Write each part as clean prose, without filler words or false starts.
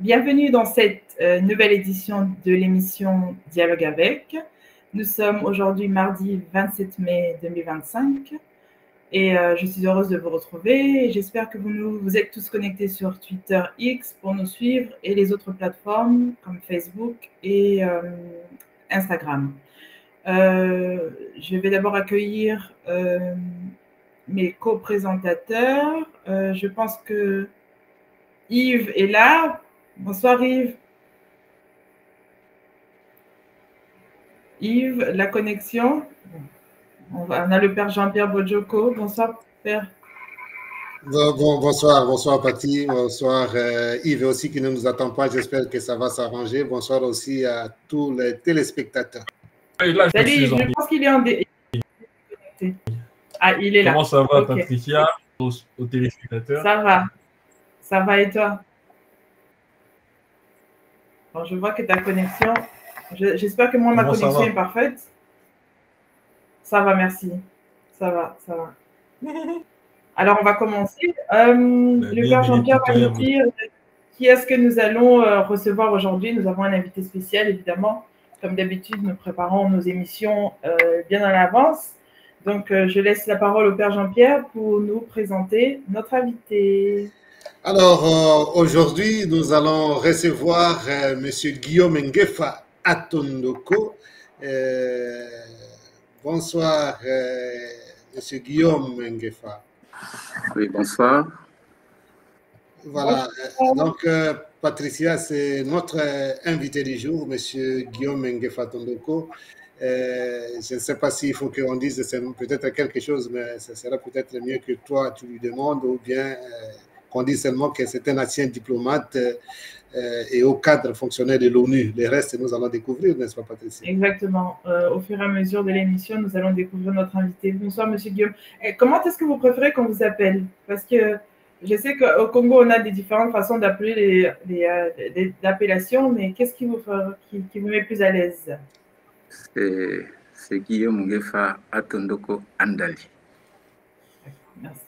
Bienvenue dans cette nouvelle édition de l'émission Dialogue avec. Nous sommes aujourd'hui mardi 27 mai 2025 et je suis heureuse de vous retrouver. J'espère que vous êtes tous connectés sur Twitter X pour nous suivre et les autres plateformes comme Facebook et Instagram. Je vais d'abord accueillir mes co-présentateurs. Je pense que Yves est là. Bonsoir Yves. Yves, la connexion. On a le père Jean-Pierre Bojoko. Bonsoir père. Bonsoir Paty, bonsoir Yves aussi qui ne nous attend pas. J'espère que ça va s'arranger. Bonsoir aussi à tous les téléspectateurs. Là, salut Yves, je pense qu'il est en Ah, il est là. Comment ça va okay. Patricia, aux téléspectateurs? Ça va et toi? Bon, je vois que ta connexion, j'espère que moi, ma connexion est parfaite. Ça va, merci. Ça va. Alors, on va commencer. Le père Jean-Pierre va nous dire qui est-ce que nous allons recevoir aujourd'hui. Nous avons un invité spécial, évidemment. Comme d'habitude, nous préparons nos émissions bien en avance. Donc, je laisse la parole au père Jean-Pierre pour nous présenter notre invité. Alors, aujourd'hui, nous allons recevoir M. Guillaume Ngefa Atondoko. Bonsoir, M. Guillaume Ngefa. Oui, bonsoir. Voilà, donc Patricia, c'est notre invité du jour, M. Guillaume Ngefa Atondoko. Je ne sais pas s'il faut qu'on dise peut-être quelque chose, mais ce serait peut-être mieux que toi, tu lui demandes, ou bien qu'on dise seulement que c'est un ancien diplomate et haut cadre fonctionnaire de l'ONU. Le reste, nous allons découvrir, n'est-ce pas, Patricia? Exactement. Au fur et à mesure de l'émission, nous allons découvrir notre invité. Bonsoir, M. Guillaume. Comment est-ce que vous préférez qu'on vous appelle? Parce que je sais qu'au Congo, on a des différentes façons d'appeler les appellations, mais qu'est-ce qui vous met plus à l'aise? C'est Guillaume Ngefa Atondoko Andali. Merci.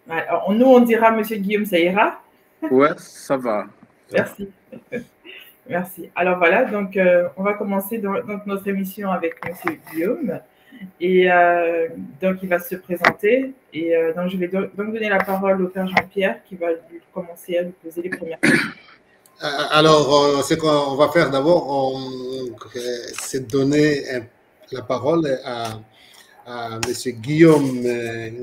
Alors, nous, on dira Monsieur Guillaume, ça ira? Ouais, ça va. Merci. Merci. Alors voilà, donc on va commencer donc, notre émission avec Monsieur Guillaume. Et donc, il va se présenter. Et donc, je vais donc donner la parole au père Jean-Pierre qui va commencer à lui poser les premières questions. Alors, ce qu'on va faire d'abord, c'est donner la parole à M. Guillaume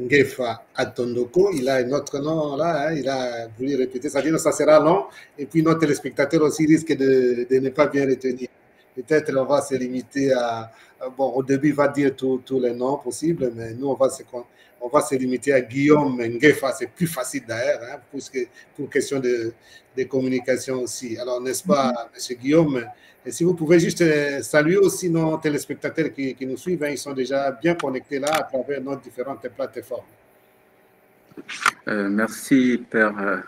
Ngefa Atondoko. Il a un autre nom là, il a voulu répéter, ça dit ça sera long, et puis notre téléspectateur aussi risque de ne pas bien retenir. Peut-être on va se limiter à, bon, au début il va dire tous les noms possibles, mais nous on va se limiter à Guillaume Ngefa, c'est plus facile d'ailleurs, hein, pour question de communication aussi. Alors n'est-ce pas, M. Guillaume? Et si vous pouvez juste saluer aussi nos téléspectateurs qui nous suivent, hein, ils sont déjà bien connectés là à travers nos différentes plateformes. Merci, Père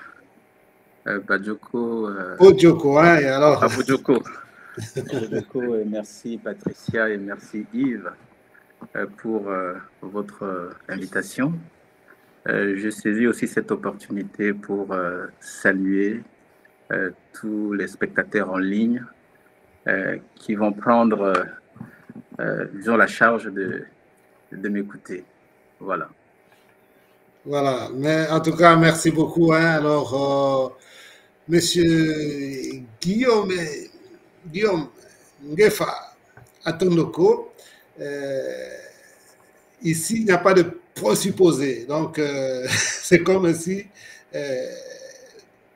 Bajoko. Bojoko, hein, et alors. Bojoko. Bojoko, et merci Patricia et merci Yves pour votre invitation. Je saisis aussi cette opportunité pour saluer tous les spectateurs en ligne qui vont prendre, disons, la charge de m'écouter. Voilà. Voilà, mais en tout cas, merci beaucoup. Hein. Alors, Monsieur Guillaume Ngefa Atondoko, ici, il n'y a pas de présupposé. Donc, c'est comme si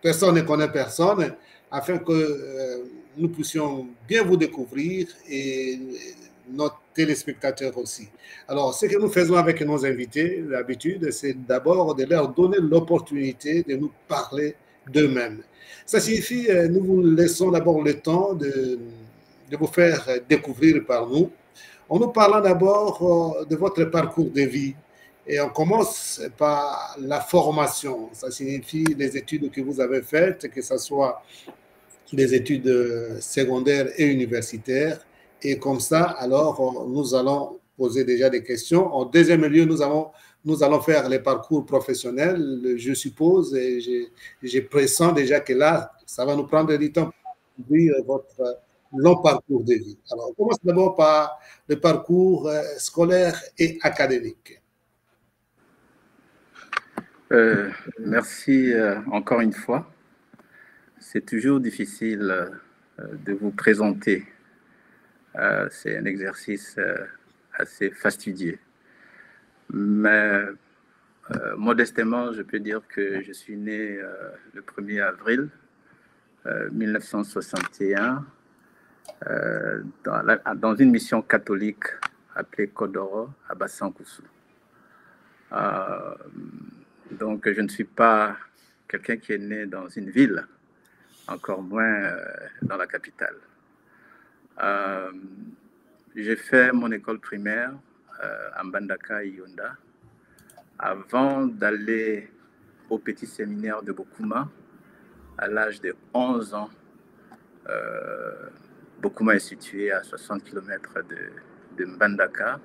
personne ne connaît personne, afin que nous puissions bien vous découvrir et nos téléspectateurs aussi. Alors, ce que nous faisons avec nos invités, d'habitude, c'est d'abord de leur donner l'opportunité de nous parler d'eux-mêmes. Ça signifie, nous vous laissons d'abord le temps de vous faire découvrir par nous, en nous parlant d'abord de votre parcours de vie. Et on commence par la formation. Ça signifie les études que vous avez faites, que ce soit des études secondaires et universitaires. Et comme ça, alors, nous allons poser déjà des questions. En deuxième lieu, nous allons nous allons faire les parcours professionnels, je suppose, et je pressens déjà que là, ça va nous prendre du temps pour ouvrir votre long parcours de vie. Alors, on commence d'abord par le parcours scolaire et académique. Merci encore une fois. C'est toujours difficile de vous présenter. C'est un exercice assez fastidieux. Mais modestement, je peux dire que je suis né le 1er avril 1961 dans une mission catholique appelée Kodoro à Bassankousou. Donc, je ne suis pas quelqu'un qui est né dans une ville, encore moins dans la capitale. J'ai fait mon école primaire à Mbandaka, Yonda, avant d'aller au petit séminaire de Bokuma à l'âge de 11 ans. Bokuma est situé à 60 km de Mbandaka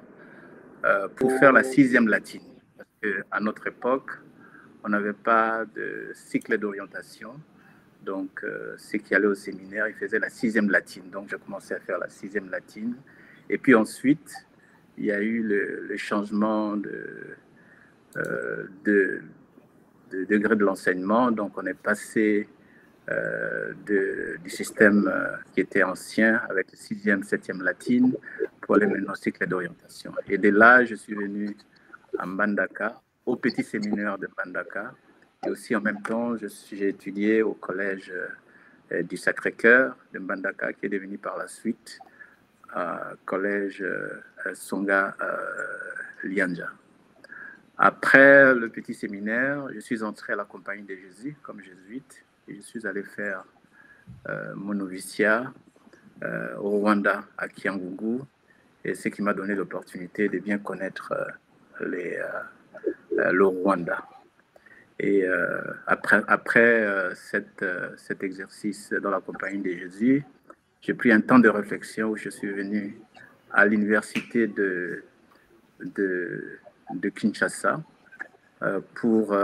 pour faire la 6e latine. Parce qu'à notre époque, on n'avait pas de cycle d'orientation. Donc, ceux qui allaient au séminaire, ils faisaient la 6e latine. Donc, j'ai commencé à faire la 6e latine. Et puis ensuite, il y a eu le changement de degré de l'enseignement. Donc, on est passé du système qui était ancien avec la 6e, 7e latine pour aller maintenant au cycle d'orientation. Et de là, je suis venu à Mbandaka, au petit séminaire de Mbandaka. Et aussi, en même temps, j'ai étudié au collège du Sacré-Cœur de Mbandaka, qui est devenu par la suite collège Songa Lianja. Après le petit séminaire, je suis entré à la Compagnie des Jésuites comme jésuite et je suis allé faire mon noviciat au Rwanda, à Kiangugu, et ce qui m'a donné l'opportunité de bien connaître le Rwanda. Et après cet exercice dans la Compagnie des Jésuites, j'ai pris un temps de réflexion où je suis venu à l'université de Kinshasa pour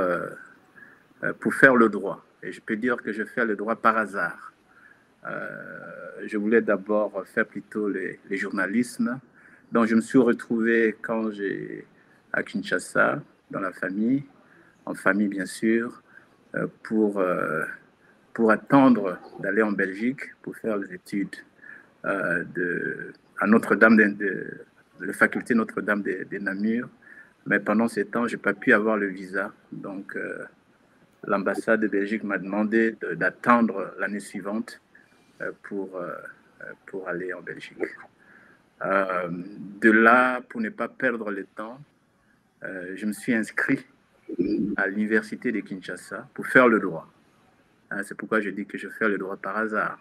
faire le droit. Et je peux dire que je fais le droit par hasard. Je voulais d'abord faire plutôt les journalismes. Donc je me suis retrouvé à Kinshasa, dans la famille, en famille bien sûr, pour attendre d'aller en Belgique pour faire les études à Notre-Dame de la faculté Notre-Dame de Namur. Mais pendant ce temps, je n'ai pas pu avoir le visa. Donc, l'ambassade de Belgique m'a demandé d'attendre l'année suivante pour aller en Belgique. De là, pour ne pas perdre le temps, je me suis inscrit à l'université de Kinshasa pour faire le droit. C'est pourquoi je dis que je fais le droit par hasard.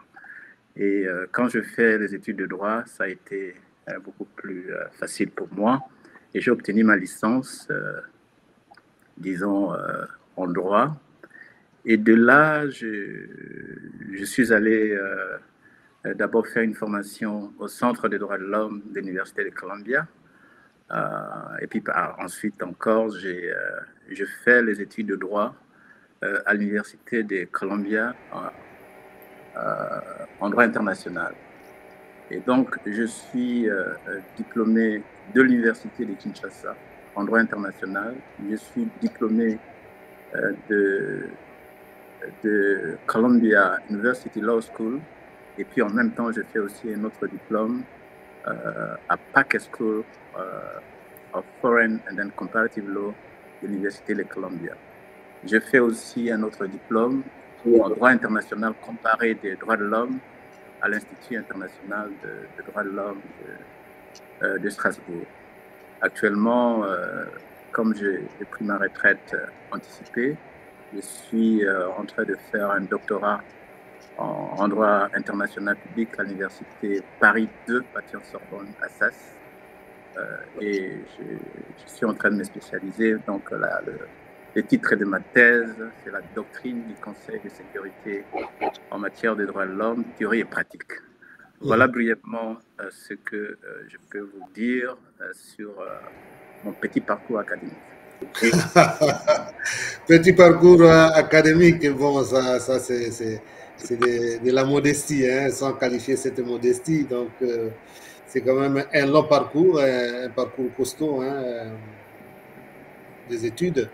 Et quand je fais les études de droit, ça a été beaucoup plus facile pour moi. Et j'ai obtenu ma licence, disons, en droit. Et de là, je suis allé d'abord faire une formation au Centre des droits de l'homme de l'Université de Columbia. Et puis ensuite encore, je fais les études de droit à l'Université de Columbia en droit international. Et donc, je suis diplômé de l'Université de Kinshasa en droit international. Je suis diplômé de Columbia University Law School. Et puis, en même temps, je fais aussi un autre diplôme à Packet School of Foreign and then Comparative Law de l'Université de Columbia. Je fais aussi un autre diplôme en droit international comparé des droits de l'homme à l'Institut international de droits de l'homme de Strasbourg. Actuellement, comme j'ai pris ma retraite anticipée, je suis en train de faire un doctorat en droit international public à l'Université Paris 2, Paty-en-Sorbonne, Assas. Et je suis en train de me spécialiser. Donc, le titre de ma thèse, c'est la doctrine du Conseil de sécurité en matière de droits de l'homme, théorie et pratique. Voilà brièvement ce que je peux vous dire sur mon petit parcours académique. Petit parcours académique, bon, ça c'est de la modestie, hein, sans qualifier cette modestie. Donc, c'est quand même un long parcours, un parcours costaud, hein, des études.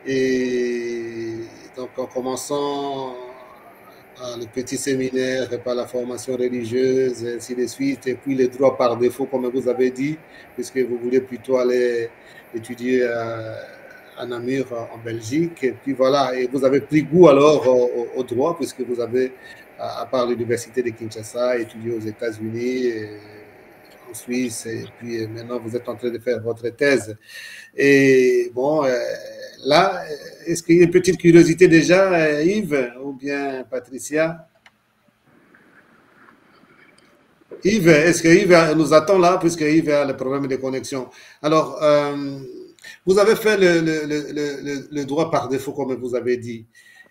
Et donc, en commençant par le petit séminaire, par la formation religieuse, et ainsi de suite, et puis les droits par défaut, comme vous avez dit, puisque vous voulez plutôt aller étudier à Namur, en Belgique. Et puis voilà, et vous avez pris goût alors au droit, puisque vous avez, à part l'université de Kinshasa, étudié aux États-Unis, en Suisse, et puis maintenant vous êtes en train de faire votre thèse. Et bon, là, est-ce qu'il y a une petite curiosité déjà, Yves, ou bien Patricia? Yves, est-ce que Yves nous attend là, puisque Yves a le problème de connexion? Alors, vous avez fait le droit par défaut, comme vous avez dit.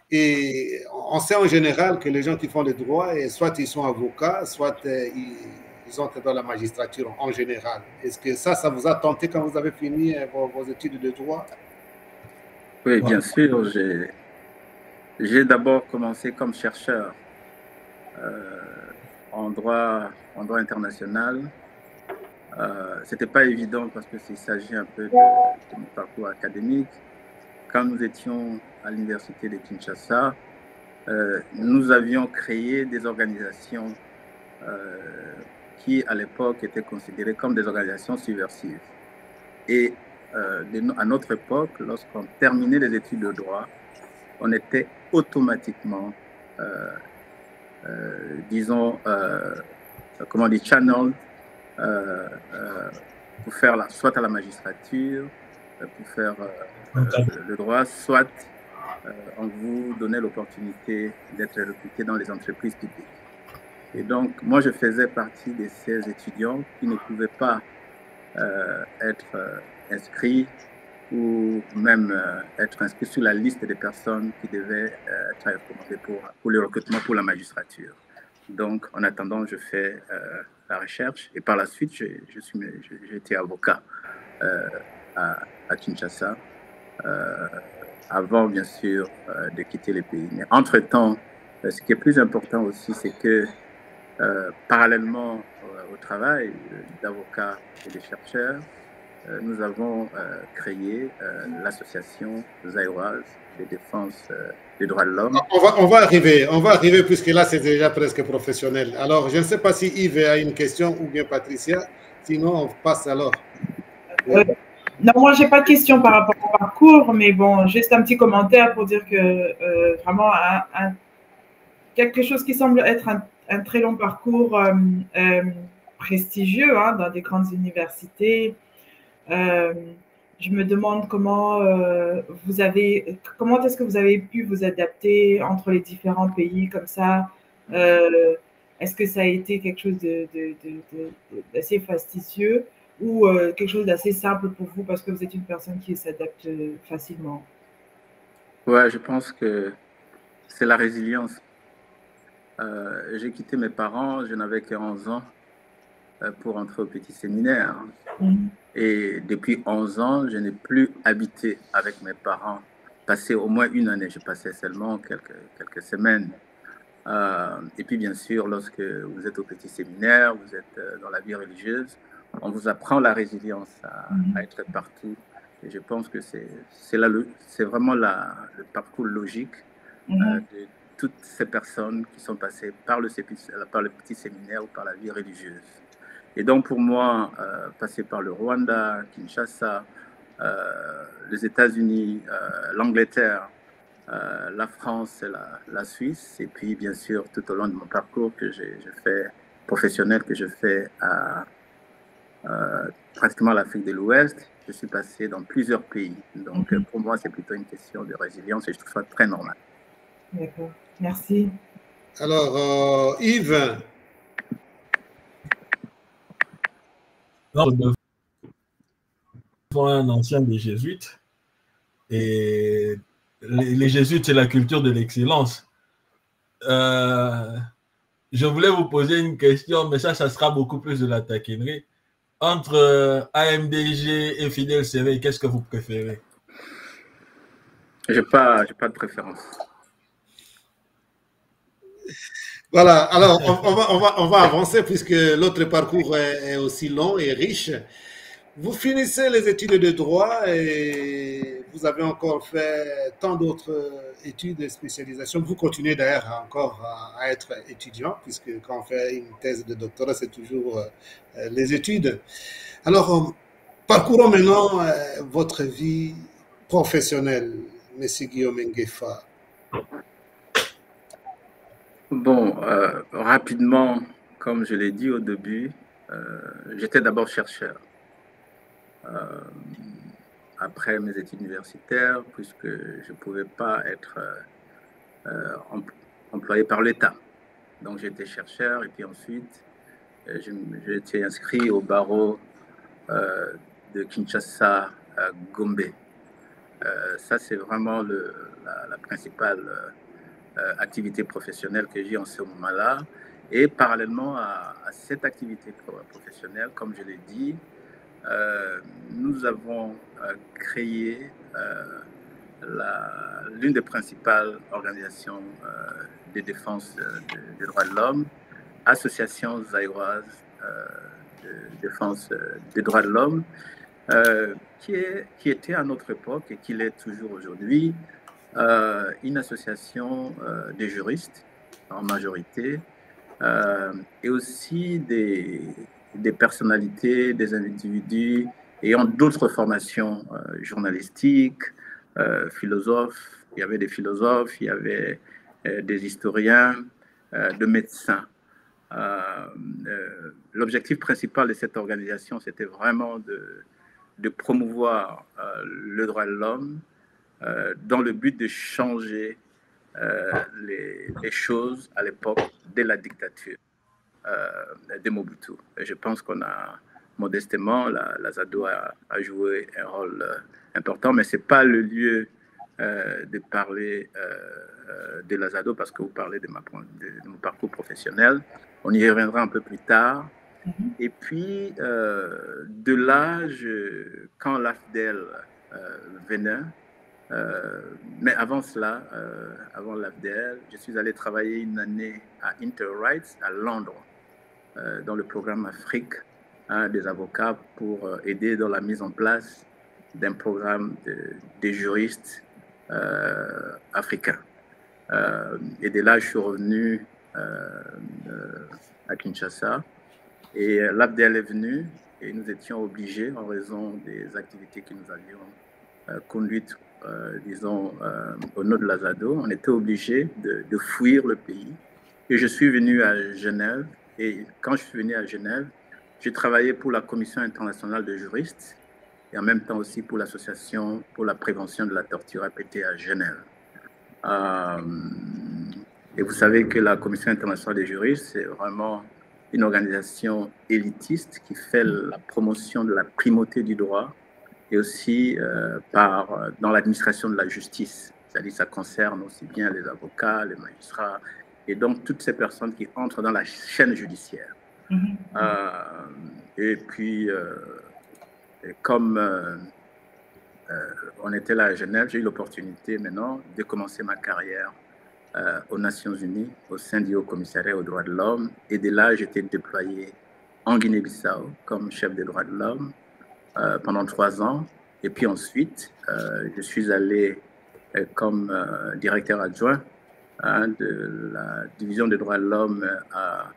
Et on sait en général que les gens qui font le droit, soit ils sont avocats, soit ils entrent dans la magistrature en général. Est-ce que ça vous a tenté quand vous avez fini vos études de droit? Oui, bien sûr. J'ai d'abord commencé comme chercheur en droit international. C'était pas évident parce que il s'agit un peu de mon parcours académique. Quand nous étions à l'université de Kinshasa, nous avions créé des organisations qui, à l'époque, étaient considérées comme des organisations subversives. Et à notre époque, lorsqu'on terminait les études de droit, on était automatiquement, disons, comment on dit, channel, pour faire soit à la magistrature, pour faire le droit, soit on vous donnait l'opportunité d'être recruté dans les entreprises publiques. Et donc, moi, je faisais partie de ces étudiants qui ne pouvaient pas être inscrits ou même être inscrits sur la liste des personnes qui devaient être recommandées pour le recrutement pour la magistrature. Donc, en attendant, je fais la recherche et par la suite, j'ai été avocat à Kinshasa avant, bien sûr, de quitter le pays. Mais entre-temps, ce qui est plus important aussi, c'est que parallèlement au travail d'avocats et de chercheurs, nous avons créé l'association zaïroise de défense des droits de l'homme. On va arriver puisque là c'est déjà presque professionnel. Alors je ne sais pas si Yves a une question ou bien Patricia, sinon on passe alors. Non, moi j'ai pas de question par rapport au parcours, mais bon, juste un petit commentaire pour dire que vraiment quelque chose qui semble être un très long parcours prestigieux hein, dans des grandes universités. Je me demande comment est-ce que vous avez pu vous adapter entre les différents pays comme ça. Est-ce que ça a été quelque chose d'assez fastidieux ou quelque chose d'assez simple pour vous parce que vous êtes une personne qui s'adapte facilement? Ouais, je pense que c'est la résilience. J'ai quitté mes parents, je n'avais que 11 ans pour entrer au petit séminaire. Et depuis 11 ans, je n'ai plus habité avec mes parents. Passé au moins une année, je passais seulement quelques semaines. Et puis bien sûr, lorsque vous êtes au petit séminaire, vous êtes dans la vie religieuse, on vous apprend la résilience à être partout. Et je pense que c'est vraiment le parcours logique de toutes ces personnes qui sont passées par le petit séminaire ou par la vie religieuse. Et donc pour moi, passer par le Rwanda, Kinshasa, les États-Unis, l'Angleterre, la France et la Suisse, et puis bien sûr tout au long de mon parcours que j'ai fait professionnel, que je fais à pratiquement l'Afrique de l'Ouest, je suis passé dans plusieurs pays. Donc pour moi, c'est plutôt une question de résilience et je trouve ça très normal. D'accord, merci. Alors, Yves. Un ancien des jésuites et les jésuites c'est la culture de l'excellence. Je voulais vous poser une question, mais ça sera beaucoup plus de la taquinerie. Entre AMDG et Fidel Serré, qu'est-ce que vous préférez? J'ai pas de préférence. Voilà, alors on va avancer puisque l'autre parcours est aussi long et riche. Vous finissez les études de droit et vous avez encore fait tant d'autres études et spécialisations. Vous continuez d'ailleurs encore à être étudiant, puisque quand on fait une thèse de doctorat, c'est toujours les études. Alors, parcourons maintenant votre vie professionnelle, Monsieur Guillaume Nguefa. Bon, rapidement, comme je l'ai dit au début, j'étais d'abord chercheur. Après mes études universitaires, puisque je ne pouvais pas être employé par l'État. Donc j'étais chercheur et puis ensuite, j'ai été inscrit au barreau de Kinshasa à Gombe. Ça, c'est vraiment la principale activité professionnelle que j'ai en ce moment-là. Et parallèlement à cette activité professionnelle, comme je l'ai dit, nous avons créé l'une des principales organisations de défense des droits de l'homme, Association zaïroise de défense des droits de l'homme, qui était à notre époque et qui l'est toujours aujourd'hui, une association de juristes en majorité, et aussi des personnalités, des individus ayant d'autres formations journalistiques, philosophes. Il y avait des philosophes, il y avait des historiens, de médecins. L'objectif principal de cette organisation, c'était vraiment de promouvoir le droit de l'homme dans le but de changer les choses à l'époque de la dictature de Mobutu. Et je pense qu'on a modestement, la ZADO a joué un rôle important, mais ce n'est pas le lieu de parler de la ZADO parce que vous parlez de mon parcours professionnel. On y reviendra un peu plus tard. Et puis, de là, quand l'AFDEL venait, mais avant cela, avant l'AFDEL, je suis allé travailler une année à Interrights à Londres, dans le programme Afrique des avocats pour aider dans la mise en place d'un programme des juristes africains. Et de là, je suis revenu à Kinshasa et l'AFDEL est venu et nous étions obligés, en raison des activités que nous avions conduites, disons, au nord de la ZADO, on était obligé de fuir le pays. Et je suis venu à Genève. Et quand je suis venu à Genève, j'ai travaillé pour la Commission internationale de juristes et en même temps aussi pour l'Association pour la prévention de la torture APT à Genève. Et vous savez que la Commission internationale des juristes, c'est vraiment une organisation élitiste qui fait la promotion de la primauté du droit et aussi dans l'administration de la justice. C'est-à-dire que ça concerne aussi bien les avocats, les magistrats, et donc toutes ces personnes qui entrent dans la chaîne judiciaire. Et puis, comme on était là à Genève, j'ai eu l'opportunité maintenant de commencer ma carrière aux Nations Unies, au sein du Haut-Commissariat aux droits de l'homme. Et de là, j'étais déployé en Guinée-Bissau comme chef des droits de l'homme pendant 3 ans. Et puis ensuite, je suis allé comme directeur adjoint de la division des droits de l'homme à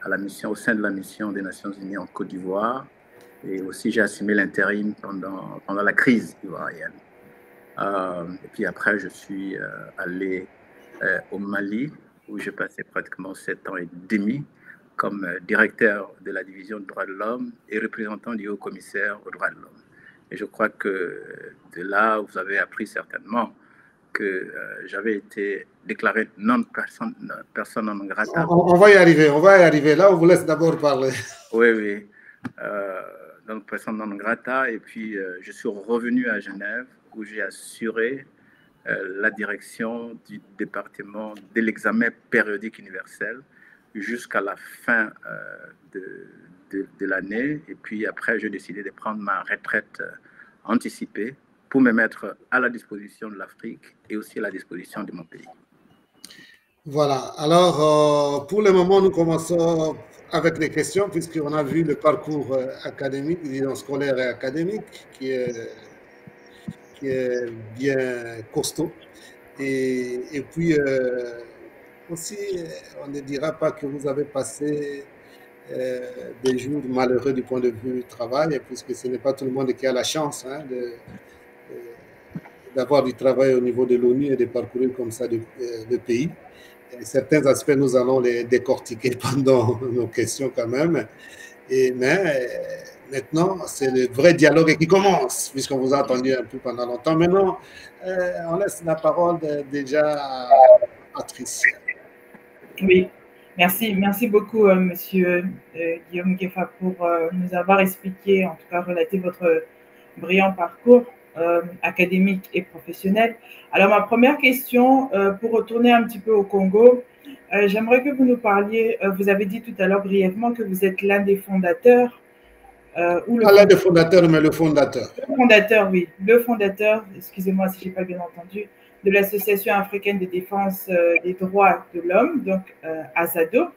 la mission, au sein de la mission des Nations Unies en Côte d'Ivoire. Et aussi, j'ai assumé l'intérim pendant la crise ivoirienne. Et puis après, je suis allé au Mali, où j'ai passé pratiquement 7 ans et demi comme directeur de la division des droits de l'homme et représentant du haut-commissaire aux droits de l'homme. Et je crois que de là, vous avez appris certainement que j'avais été déclaré personne non grata. On va y arriver. Là, on vous laisse d'abord parler. Oui. Donc, personne non grata. Et puis, je suis revenu à Genève, où j'ai assuré la direction du département de l'examen périodique universel jusqu'à la fin de l'année. Et puis après, j'ai décidé de prendre ma retraite anticipée pour me mettre à la disposition de l'Afrique et aussi à la disposition de mon pays. Voilà. Alors, pour le moment, nous commençons avec les questions, puisqu'on a vu le parcours académique, disons scolaire et académique, qui est bien costaud. Et puis, aussi, on ne dira pas que vous avez passé des jours malheureux du point de vue travail, puisque ce n'est pas tout le monde qui a la chance d'avoir du travail au niveau de l'ONU et de parcourir comme ça le pays. Et certains aspects, nous allons les décortiquer pendant nos questions quand même. Mais maintenant, c'est le vrai dialogue qui commence, puisqu'on vous a entendu un peu pendant longtemps. Maintenant, on laisse la parole déjà à Patricia. Oui, merci beaucoup, Monsieur Guillaume Ngefa, pour nous avoir expliqué, en tout cas relaté votre brillant parcours académique et professionnel. Alors, ma première question, pour retourner un petit peu au Congo, j'aimerais que vous nous parliez, vous avez dit tout à l'heure brièvement que vous êtes l'un des fondateurs. Pas l'un des fondateurs, mais le fondateur. Le fondateur, oui, le fondateur, excusez-moi si je n'ai pas bien entendu, de l'Association africaine de défense des droits de l'homme, donc AZADO,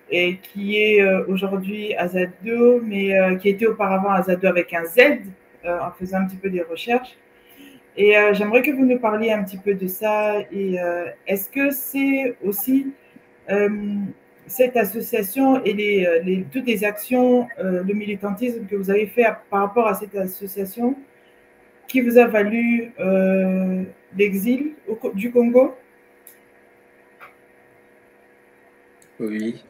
et qui est aujourd'hui AZADO, mais qui était auparavant AZADO avec un Z, en faisant un petit peu des recherches. Et j'aimerais que vous nous parliez un petit peu de ça. Et est-ce que c'est aussi cette association et toutes les actions, le militantisme que vous avez fait par rapport à cette association qui vous a valu l'exil du Congo? Oui.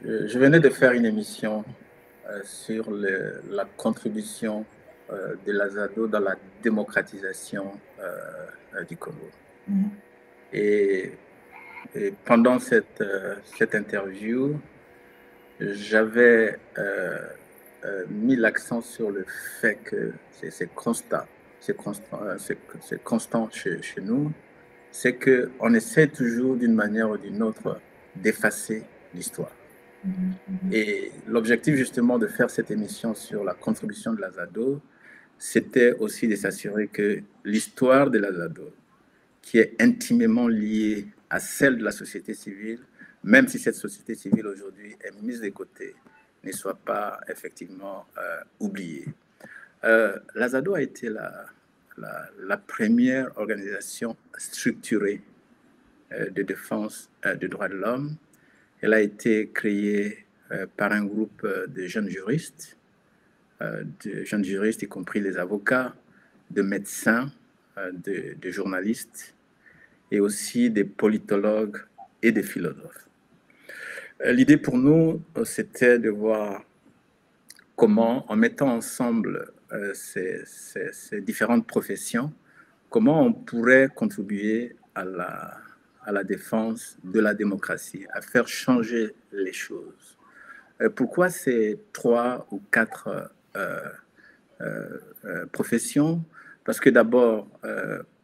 Je venais de faire une émission sur la contribution de l'AZADO dans la démocratisation du Congo. Mm-hmm. Et pendant cette interview, j'avais mis l'accent sur le fait que c'est constant chez nous, c'est qu'on essaie toujours d'une manière ou d'une autre d'effacer l'histoire. Mm-hmm. Et l'objectif justement de faire cette émission sur la contribution de l'AZADO, c'était aussi de s'assurer que l'histoire de l'AZADO, qui est intimement liée à celle de la société civile, même si cette société civile aujourd'hui est mise de côté, ne soit pas effectivement oubliée. L'AZADO a été la première organisation structurée de défense des droits de l'homme. Elle a été créée par un groupe de jeunes juristes, y compris les avocats, de médecins, de journalistes, et aussi des politologues et des philosophes. L'idée pour nous, c'était de voir comment, en mettant ensemble ces différentes professions, comment on pourrait contribuer à la défense de la démocratie, à faire changer les choses. Pourquoi ces 3 ou 4 professions? Parce que d'abord,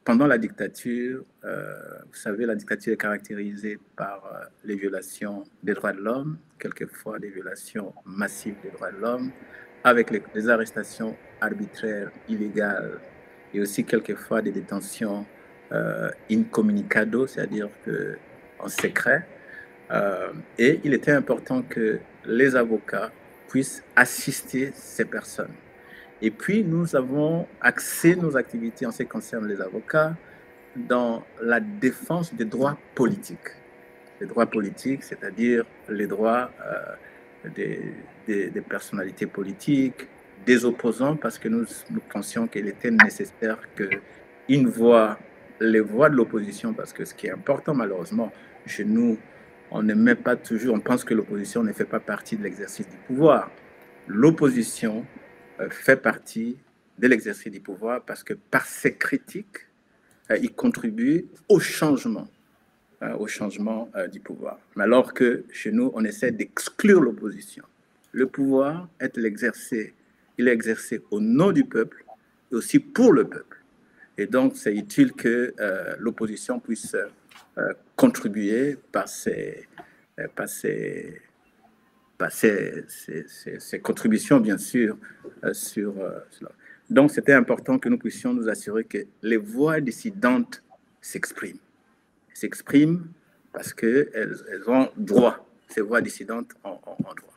pendant la dictature, vous savez, la dictature est caractérisée par les violations des droits de l'homme, quelquefois des violations massives des droits de l'homme, avec les arrestations arbitraires, illégales, et aussi quelquefois des détentions incommunicado, c'est-à-dire en secret. Et il était important que les avocats puissent assister ces personnes. Et puis, nous avons axé nos activités en ce qui concerne les avocats dans la défense des droits politiques. Les droits politiques, c'est-à-dire les droits des personnalités politiques, des opposants, parce que nous pensions qu'il était nécessaire qu'une voix, les voix de l'opposition, parce que ce qui est important malheureusement chez nous, on ne met pas toujours, on pense que l'opposition ne fait pas partie de l'exercice du pouvoir. L'opposition fait partie de l'exercice du pouvoir parce que par ses critiques, il contribue au changement du pouvoir. Mais alors que chez nous, on essaie d'exclure l'opposition. Le pouvoir il est exercé au nom du peuple et aussi pour le peuple. Et donc, c'est utile que l'opposition puisse contribuer par ses ses contributions, bien sûr, sur cela. Donc, c'était important que nous puissions nous assurer que les voix dissidentes s'expriment. S'expriment parce qu'elles ont droit, ces voix dissidentes ont droit.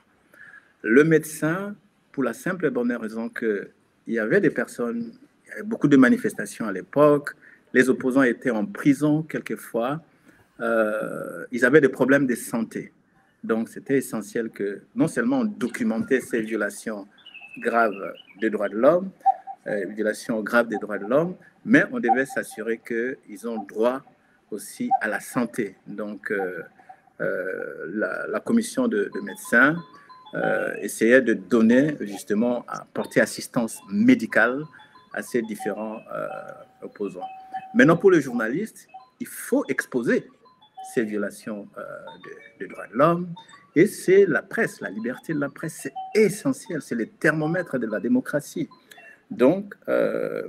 Le médecin, pour la simple et bonne raison qu'il y avait des personnes, il y avait beaucoup de manifestations à l'époque, les opposants étaient en prison quelquefois, ils avaient des problèmes de santé. Donc, c'était essentiel que non seulement on documentait ces violations graves des droits de l'homme, violations graves des droits de l'homme, mais on devait s'assurer qu'ils ont droit aussi à la santé. Donc, la commission de médecins essayait de donner, justement, à porter assistance médicale à ces différents opposants. Maintenant, pour les journalistes, il faut exposer ces violations des droits de l'homme, et c'est la presse, la liberté de la presse, c'est essentiel, c'est le thermomètre de la démocratie. Donc,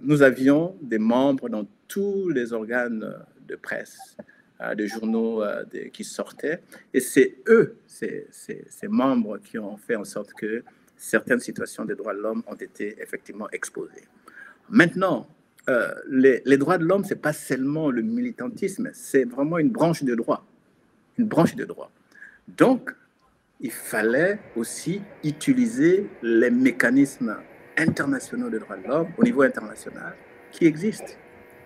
nous avions des membres dans tous les organes de presse, des journaux qui sortaient, et c'est eux, ces membres qui ont fait en sorte que certaines situations des droits de l'homme ont été effectivement exposées. Maintenant, les droits de l'homme, ce n'est pas seulement le militantisme, c'est vraiment une branche de droit. Une branche de droit. Donc, il fallait aussi utiliser les mécanismes internationaux de droits de l'homme au niveau international qui existent.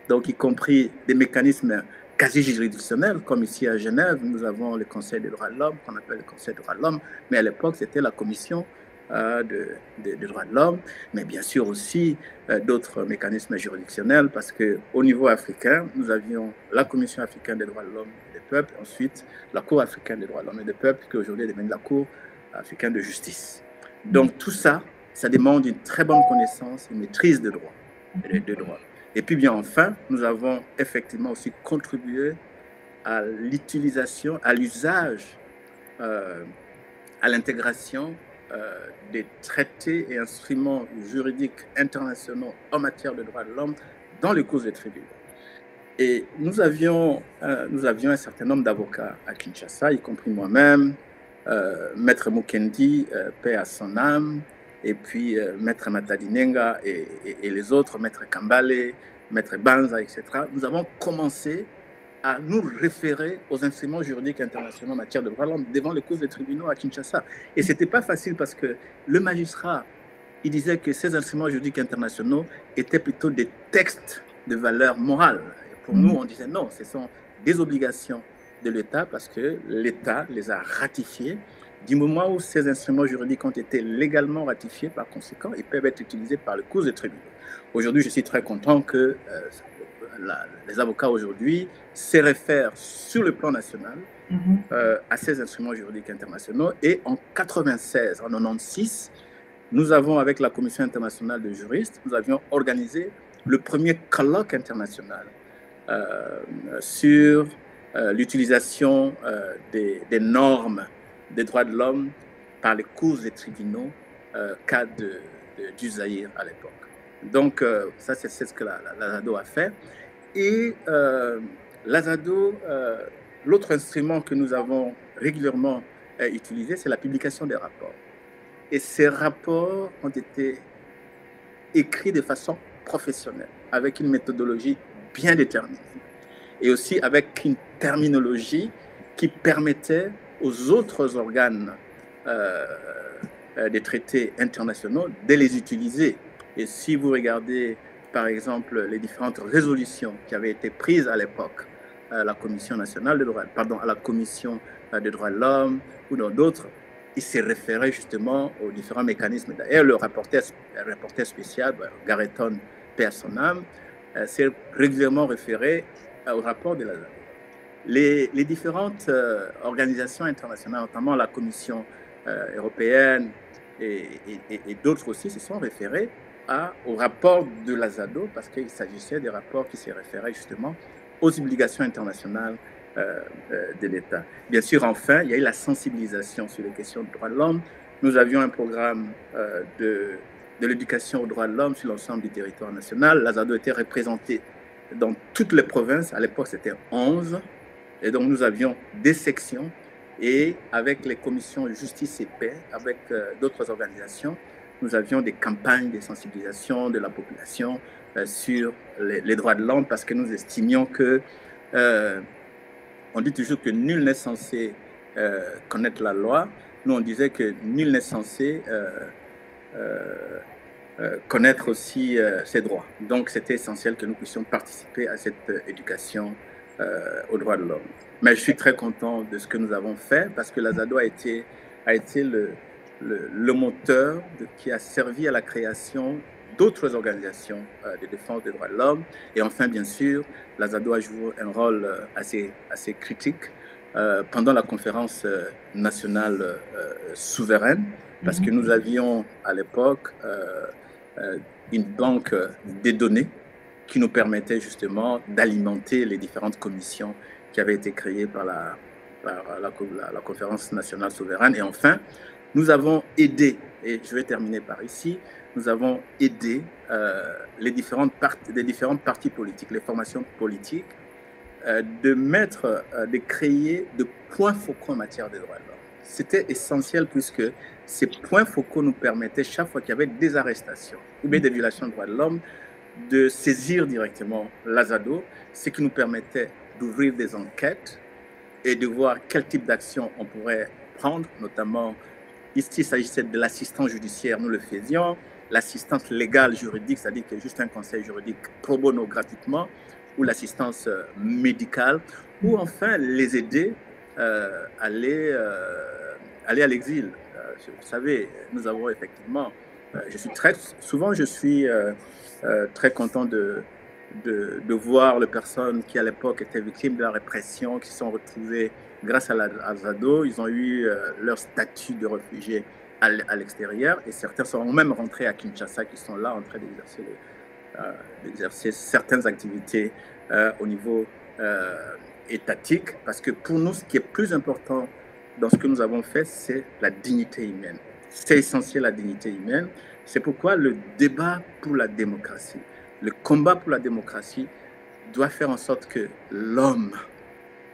Donc, y compris des mécanismes quasi juridictionnels, comme ici à Genève, nous avons le Conseil des droits de l'homme, qu'on appelle le Conseil des droits de l'homme, mais à l'époque, c'était la Commission des droits de l'homme, mais bien sûr aussi d'autres mécanismes juridictionnels, parce qu'au niveau africain, nous avions la Commission africaine des droits de l'homme et des peuples, ensuite la Cour africaine des droits de l'homme et des peuples, qui aujourd'hui devient la Cour africaine de justice. Donc tout ça, ça demande une très bonne connaissance, une maîtrise de droit. Et puis bien enfin, nous avons effectivement aussi contribué à l'utilisation, à l'usage, à l'intégration des traités et instruments juridiques internationaux en matière de droits de l'homme dans les causes des tribunaux. Et nous avions un certain nombre d'avocats à Kinshasa, y compris moi-même, Maître Mukendi, paix à son âme, et puis Maître Matadinenga et les autres, Maître Kambale, Maître Banza, etc. Nous avons commencé à nous référer aux instruments juridiques internationaux en matière de droits de l'homme devant les causes des tribunaux à Kinshasa. Et ce n'était pas facile parce que le magistrat, il disait que ces instruments juridiques internationaux étaient plutôt des textes de valeur morale. Et pour nous, on disait non, ce sont des obligations de l'État parce que l'État les a ratifiés. Du moment où ces instruments juridiques ont été légalement ratifiés, par conséquent, ils peuvent être utilisés par les causes des tribunaux. Aujourd'hui, je suis très content que les avocats aujourd'hui se réfèrent sur le plan national à ces instruments juridiques internationaux. Et en 96, en 96, nous avons, avec la Commission internationale de juristes, nous avions organisé le premier colloque international sur l'utilisation des normes des droits de l'homme par les cours des tribunaux cas du Zaïre à l'époque. Donc, ça, c'est ce que l'ASADO a fait. Et l'ASADO, l'autre instrument que nous avons régulièrement utilisé, c'est la publication des rapports. Et ces rapports ont été écrits de façon professionnelle, avec une méthodologie bien déterminée, et aussi avec une terminologie qui permettait aux autres organes des traités internationaux de les utiliser. Et si vous regardez, par exemple, les différentes résolutions qui avaient été prises à l'époque à la Commission nationale des droits, à la Commission des droits de l'homme ou dans d'autres, ils se référaient justement aux différents mécanismes. D'ailleurs, le rapporteur spécial, Gareton, paix à son âme, s'est régulièrement référé au rapport de l'ASADO. Les différentes organisations internationales, notamment la Commission européenne et d'autres aussi, se sont référées au rapport de l'ASADO parce qu'il s'agissait des rapports qui se référaient justement aux obligations internationales de l'État. Bien sûr, enfin, il y a eu la sensibilisation sur les questions de droits de l'homme. Nous avions un programme de l'éducation aux droits de l'homme sur l'ensemble du territoire national. L'ASADO était représenté dans toutes les provinces. À l'époque, c'était 11. Et donc, nous avions des sections Et avec les commissions justice et paix, avec d'autres organisations, nous avions des campagnes de sensibilisation de la population sur les droits de l'homme, parce que nous estimions que, on dit toujours que nul n'est censé connaître la loi. Nous, on disait que nul n'est censé connaître aussi ses droits. Donc, c'était essentiel que nous puissions participer à cette éducation aux droits de l'homme. Mais je suis très content de ce que nous avons fait, parce que l'Azado a été le moteur qui a servi à la création d'autres organisations de défense des droits de l'homme. Et enfin, bien sûr, l'Azado a joué un rôle assez critique pendant la conférence nationale souveraine, parce que nous avions à l'époque une banque des données qui nous permettait justement d'alimenter les différentes commissions qui avaient été créées par la conférence nationale souveraine. Et enfin, nous avons aidé, et je vais terminer par ici, nous avons aidé les différents partis politiques, les formations politiques, de créer de points focaux en matière de droits de l'homme. C'était essentiel, puisque ces points focaux nous permettaient, chaque fois qu'il y avait des arrestations ou bien des violations de droits de l'homme, de saisir directement l'Azado, ce qui nous permettait d'ouvrir des enquêtes et de voir quel type d'action on pourrait prendre, notamment, ici, il s'agissait de l'assistance judiciaire, nous le faisions, l'assistance légale juridique, c'est-à-dire que juste un conseil juridique pro bono gratuitement, ou l'assistance médicale, ou enfin les aider à aller à l'exil. Vous savez, nous avons effectivement, souvent je suis très content de voir les personnes qui à l'époque étaient victimes de la répression, qui se sont retrouvées grâce à l'Azado. Ils ont eu leur statut de réfugiés à l'extérieur, et certains sont même rentrés à Kinshasa, qui sont là en train d'exercer certaines activités au niveau étatique, parce que pour nous, ce qui est plus important dans ce que nous avons fait, c'est la dignité humaine. C'est essentiel, la dignité humaine. C'est pourquoi le débat pour la démocratie, le combat pour la démocratie doit faire en sorte que l'homme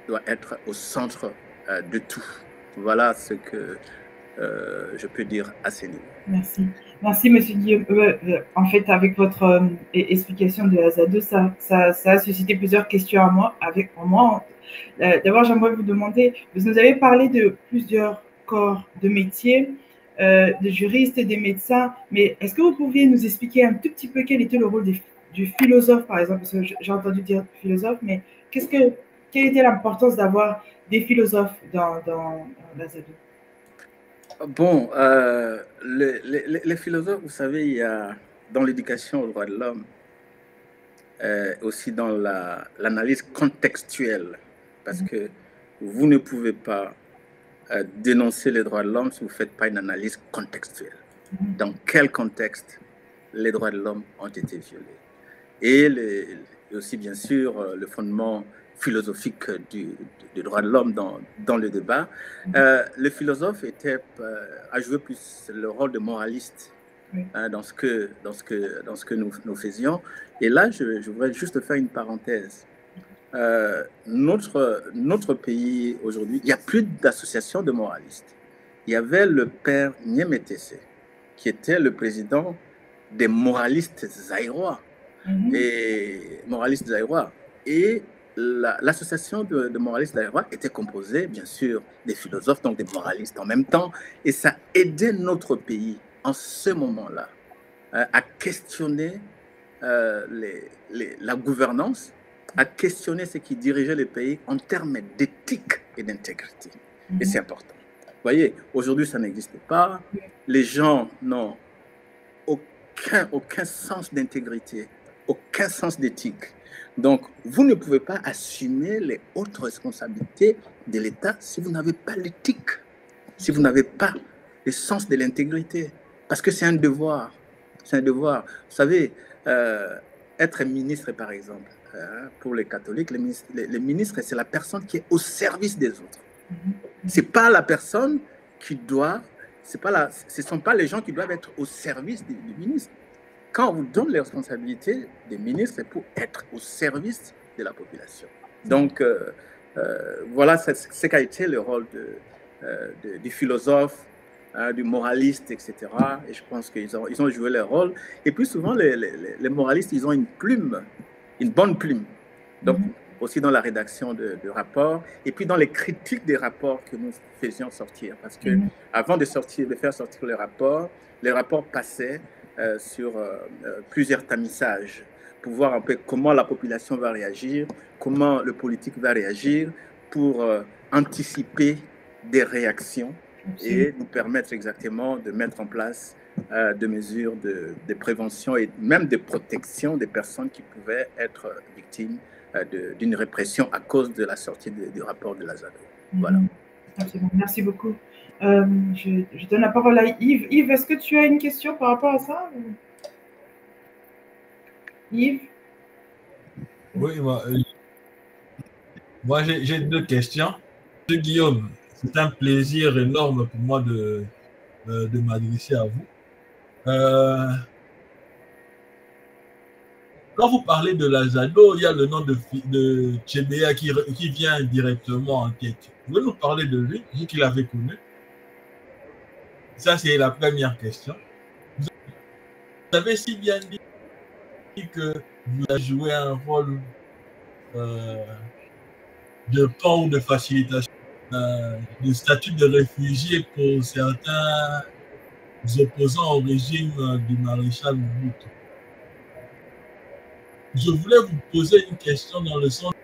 doit être au centre de tout. Voilà ce que je peux dire à ce niveau. Merci. Merci, M. Guillaume. En fait, avec votre explication de l'Azado, ça a suscité plusieurs questions en moi. D'abord, j'aimerais vous demander, vous nous avez parlé de plusieurs corps de métier, des juristes et des médecins, mais est-ce que vous pourriez nous expliquer un tout petit peu quel était le rôle du philosophe, par exemple, parce que j'ai entendu dire philosophe, mais quelle était l'importance d'avoir des philosophes dans l'Azado? Bon, les philosophes, vous savez, il y a dans l'éducation aux droits de l'homme, aussi dans l'analyse contextuelle, parce que vous ne pouvez pas dénoncer les droits de l'homme si vous ne faites pas une analyse contextuelle. Dans quel contexte les droits de l'homme ont été violés? Et aussi, bien sûr, le fondement philosophique du droit de l'homme dans le débat. Le philosophe a joué plus le rôle de moraliste dans ce que nous faisions. Et là, je voudrais juste faire une parenthèse. Notre pays aujourd'hui, il n'y a plus d'association de moralistes. Il y avait le père Niemetese, qui était le président des moralistes zaïrois. Et l'association de moralistes zaïrois était composée, bien sûr, des philosophes, donc des moralistes en même temps. Et ça aidait notre pays, en ce moment-là, à questionner la gouvernance, à questionner ce qui dirigeait le pays en termes d'éthique et d'intégrité. Et c'est important. Vous voyez, aujourd'hui, ça n'existe pas. Les gens n'ont aucun sens d'intégrité, aucun sens d'éthique. Donc, vous ne pouvez pas assumer les hautes responsabilités de l'État si vous n'avez pas l'éthique, si vous n'avez pas le sens de l'intégrité. Parce que c'est un devoir. C'est un devoir. Vous savez, être ministre, par exemple, pour les catholiques, les ministres, c'est la personne qui est au service des autres. Ce n'est pas la personne qui doit, ce ne sont pas les gens qui doivent être au service du ministre. Quand on vous donne les responsabilités des ministres, c'est pour être au service de la population. Donc, Voilà ce qu'a été le rôle du philosophe, du moraliste, etc. Et je pense qu'ils ont joué leur rôle. Et puis souvent, les moralistes, ils ont une plume, une bonne plume. Donc, aussi dans la rédaction de rapports, et puis dans les critiques des rapports que nous faisions sortir. Parce que avant de faire sortir les rapports passaient sur plusieurs tamissages pour voir un peu comment la population va réagir, comment le politique va réagir, pour anticiper des réactions et nous permettre exactement de mettre en place des mesures de prévention et même de protection des personnes qui pouvaient être victimes d'une répression à cause de la sortie du rapport de la ZADO. Voilà. Absolument. Merci beaucoup. Je donne la parole à Yves. Yves, est-ce que tu as une question par rapport à ça? Yves? Oui, moi j'ai deux questions. Monsieur Guillaume, c'est un plaisir énorme pour moi de m'adresser à vous. Quand vous parlez de la ZADO, il y a le nom de Tchébéa qui vient directement en tête. Vous pouvez nous parler de lui, vous qui l'avez connu? Ça, c'est la première question. Vous avez si bien dit que vous avez joué un rôle de pont ou de facilitation du statut de réfugié pour certains opposants au régime du maréchal Mobutu. Je voulais vous poser une question dans le sens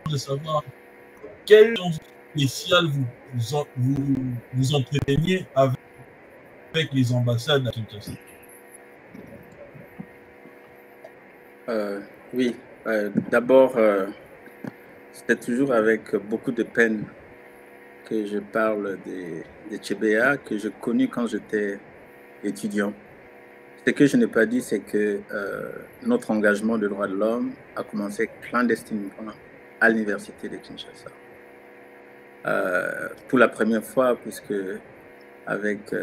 de savoir quelle spéciale vous entreteniez avec les ambassades à Kinshasa. Oui, d'abord, c'était toujours avec beaucoup de peine que je parle de Tchébéa, que j'ai connu quand j'étais étudiant. Ce que je n'ai pas dit, c'est que notre engagement de droits de l'homme a commencé clandestinement à l'université de Kinshasa. Pour la première fois, puisque avec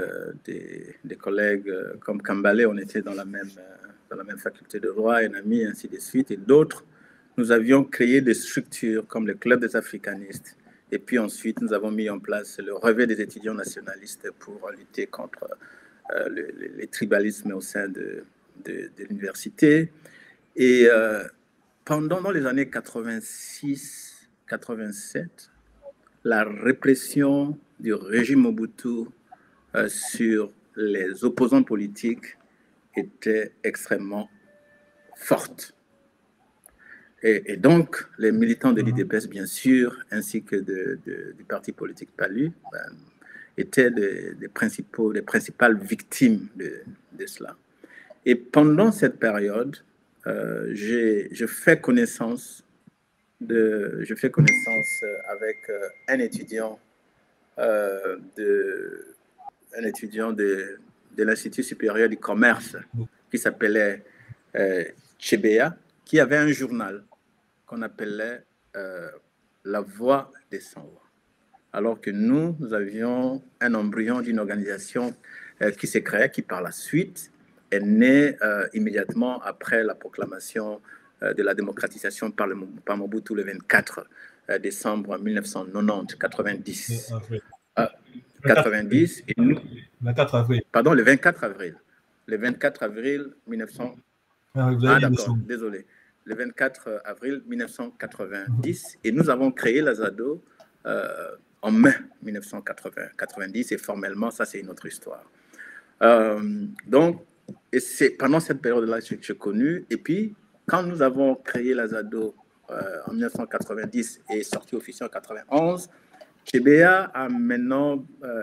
des collègues comme Kambale, on était dans la même faculté de droit, un ami, ainsi de suite, et d'autres, nous avions créé des structures comme le Club des africanistes. Et puis ensuite, nous avons mis en place le Réveil des étudiants nationalistes pour lutter contre les tribalismes au sein de l'université. Et dans les années 86-87, la répression du régime Mobutu sur les opposants politiques était extrêmement forte. Et donc, les militants de l'IDPS, bien sûr, ainsi que du parti politique PALU, étaient les principales victimes de cela. Et pendant cette période, je fais connaissance avec un étudiant de l'Institut supérieur du commerce qui s'appelait Tchébéa, qui avait un journal qu'on appelait La Voix des Sans-Voix. Alors que nous avions un embryon d'une organisation qui s'est créée, qui par la suite est née immédiatement après la proclamation de la démocratisation par Mobutu le 24 décembre 1990, 90. 90 et nous, 24 avril. Pardon, le 24 avril. Le 24 avril 1900. D'accord, désolé. Le 24 avril 1990 et nous avons créé la ZADO en mai 1990 et formellement, ça c'est une autre histoire. Donc, et c'est pendant cette période-là que j'ai connu. Et puis, quand nous avons créé la ZADO en 1990 et sorti officiel en 91, Tchébéa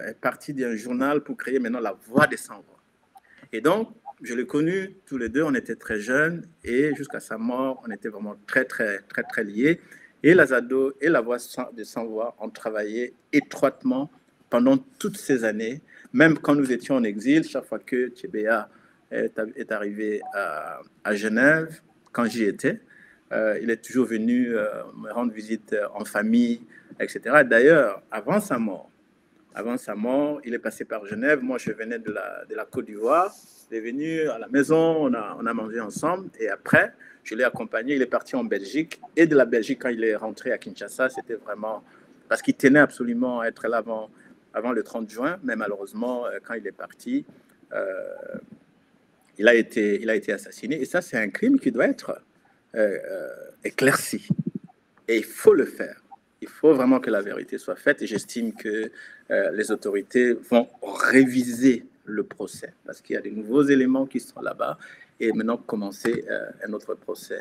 est parti d'un journal pour créer maintenant La Voix des Sans-Voix. Et donc, je l'ai connu tous les deux, on était très jeunes et jusqu'à sa mort, on était vraiment très, très, très, très liés. Et la ZADO et La Voix des Sans-Voix ont travaillé étroitement pendant toutes ces années, même quand nous étions en exil, chaque fois que Tchébéa est arrivé à Genève, quand j'y étais, il est toujours venu me rendre visite en famille, etc. D'ailleurs, avant sa mort, Avant sa mort, il est passé par Genève. Moi, je venais de la Côte d'Ivoire. Il est venu à la maison, on a mangé ensemble. Et après, je l'ai accompagné. Il est parti en Belgique. Et de la Belgique, quand il est rentré à Kinshasa, c'était vraiment... Parce qu'il tenait absolument à être là avant le 30 juin. Mais malheureusement, quand il est parti, il a été assassiné. Et ça, c'est un crime qui doit être éclairci. Et il faut le faire. Il faut vraiment que la vérité soit faite et j'estime que les autorités vont réviser le procès parce qu'il y a de nouveaux éléments qui sont là-bas et maintenant commencer un autre procès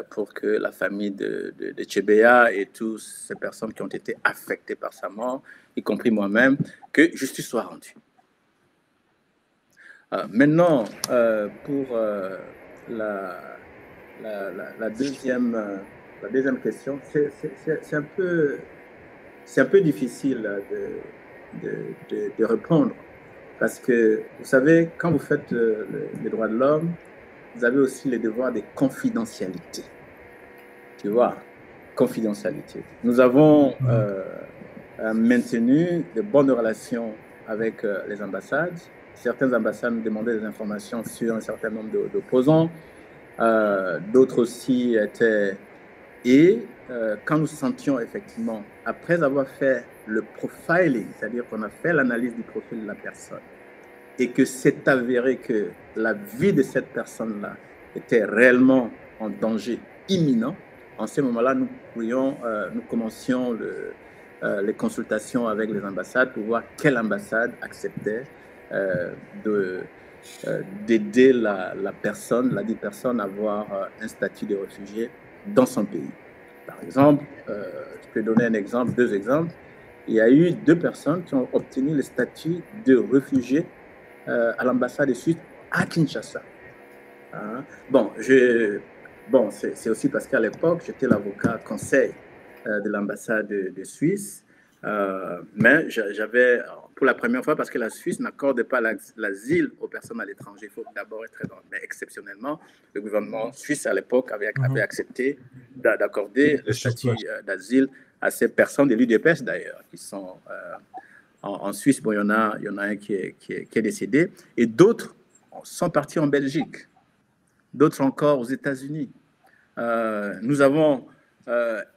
pour que la famille de Tchébéa et toutes ces personnes qui ont été affectées par sa mort, y compris moi-même, que justice soit rendue. Maintenant, pour la deuxième question, c'est un peu difficile de répondre parce que, vous savez, quand vous faites les droits de l'homme, vous avez aussi les devoirs de confidentialité. Tu vois, confidentialité. Nous avons maintenu de bonnes relations avec les ambassades. Certaines ambassades nous demandaient des informations sur un certain nombre d'opposants. D'autres aussi étaient... Et quand nous sentions effectivement, après avoir fait le profiling, c'est-à-dire qu'on a fait l'analyse du profil de la personne, et que c'est avéré que la vie de cette personne-là était réellement en danger imminent, en ce moment-là, nous commencions les consultations avec les ambassades pour voir quelle ambassade acceptait d'aider la personne, la dite personne, à avoir un statut de réfugié dans son pays. Par exemple, je peux donner un exemple, 2 exemples. Il y a eu 2 personnes qui ont obtenu le statut de réfugié à l'ambassade de Suisse à Kinshasa. Hein? Bon, c'est aussi parce qu'à l'époque, j'étais l'avocat conseil de l'ambassade de Suisse, mais j'avais, pour la première fois, parce que la Suisse n'accorde pas l'asile aux personnes à l'étranger, il faut d'abord être dans, mais exceptionnellement, le gouvernement suisse à l'époque avait accepté d'accorder le statut d'asile à ces personnes de l'UDPS d'ailleurs, qui sont en Suisse. Bon, il y en a un qui est décédé, et d'autres sont partis en Belgique, d'autres encore aux États-Unis. Nous avons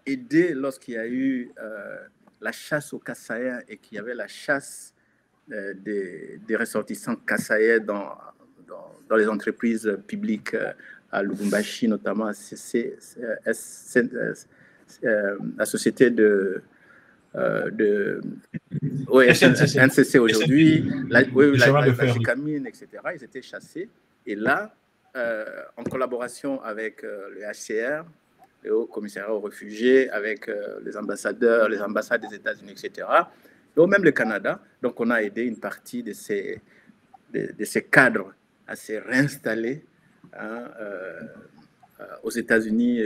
aidé lorsqu'il y a eu la chasse aux Kassaïens et qu'il y avait la chasse des ressortissants Kassaïens dans les entreprises publiques à Lubumbashi, notamment la société de NCC aujourd'hui, la Gécamine, etc. Ils étaient chassés. Et là, en collaboration avec le HCR, le Haut Commissariat aux réfugiés, avec les ambassadeurs, les ambassades des États-Unis, etc., et même le Canada. Donc, on a aidé une partie de ces cadres à se réinstaller aux États-Unis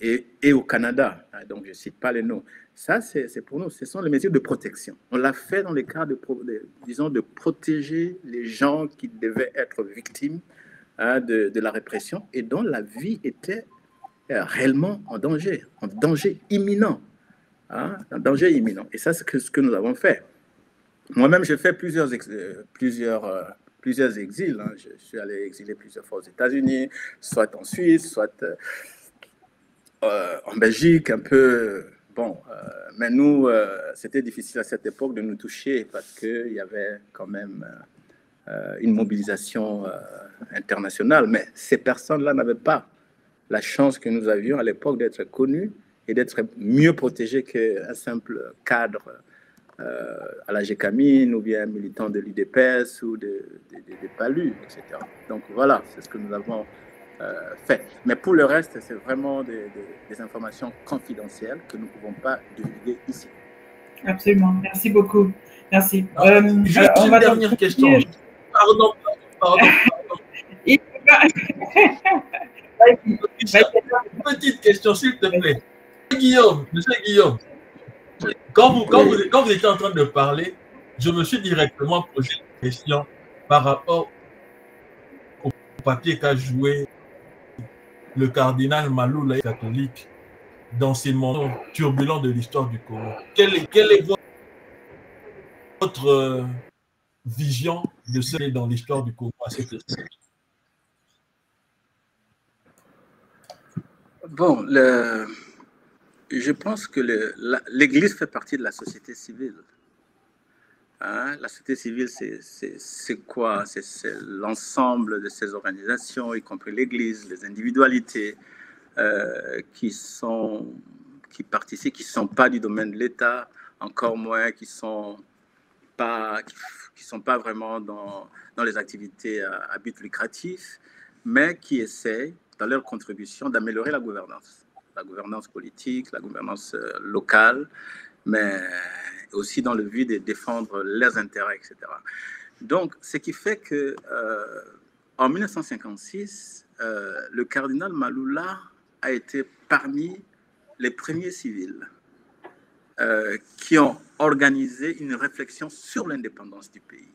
et au Canada. Donc, je ne cite pas les noms. Ça, c'est pour nous. Ce sont les mesures de protection. On l'a fait dans le cadre de protéger les gens qui devaient être victimes de la répression et dont la vie était réellement en danger imminent. Un danger imminent. Et ça, c'est ce que nous avons fait. Moi-même, j'ai fait plusieurs exils. Je suis allé exiler plusieurs fois aux États-Unis, soit en Suisse, soit en Belgique, un peu. Bon, mais nous, c'était difficile à cette époque de nous toucher parce qu'il y avait quand même une mobilisation internationale. Mais ces personnes-là n'avaient pas la chance que nous avions à l'époque d'être connus et d'être mieux protégés qu'un simple cadre à la Gécamine ou bien un militant de l'UDPS ou des PALU, etc. Donc voilà, c'est ce que nous avons fait. Mais pour le reste, c'est vraiment des informations confidentielles que nous ne pouvons pas divulguer ici. Absolument. Merci beaucoup. Merci. Juste une dernière question. Pardon. Petite question, s'il te plaît. Monsieur Guillaume, quand vous étiez en train de parler, je me suis directement posé une question par rapport au papier qu'a joué le cardinal Maloula, catholique, dans ces moments turbulents de l'histoire du Congo. Quelle est votre vision de ce qui est dans l'histoire du Congo à cette époque? Bon, je pense que l'Église fait partie de la société civile. Hein? La société civile, c'est quoi? C'est l'ensemble de ces organisations, y compris l'Église, les individualités qui participent, qui ne sont pas du domaine de l'État, encore moins qui ne sont pas vraiment dans les activités à but lucratif, mais qui essayent, dans leur contribution, d'améliorer la gouvernance politique, la gouvernance locale, mais aussi dans le but de défendre leurs intérêts, etc. Donc, ce qui fait que en 1956, le cardinal Maloula a été parmi les premiers civils qui ont organisé une réflexion sur l'indépendance du pays.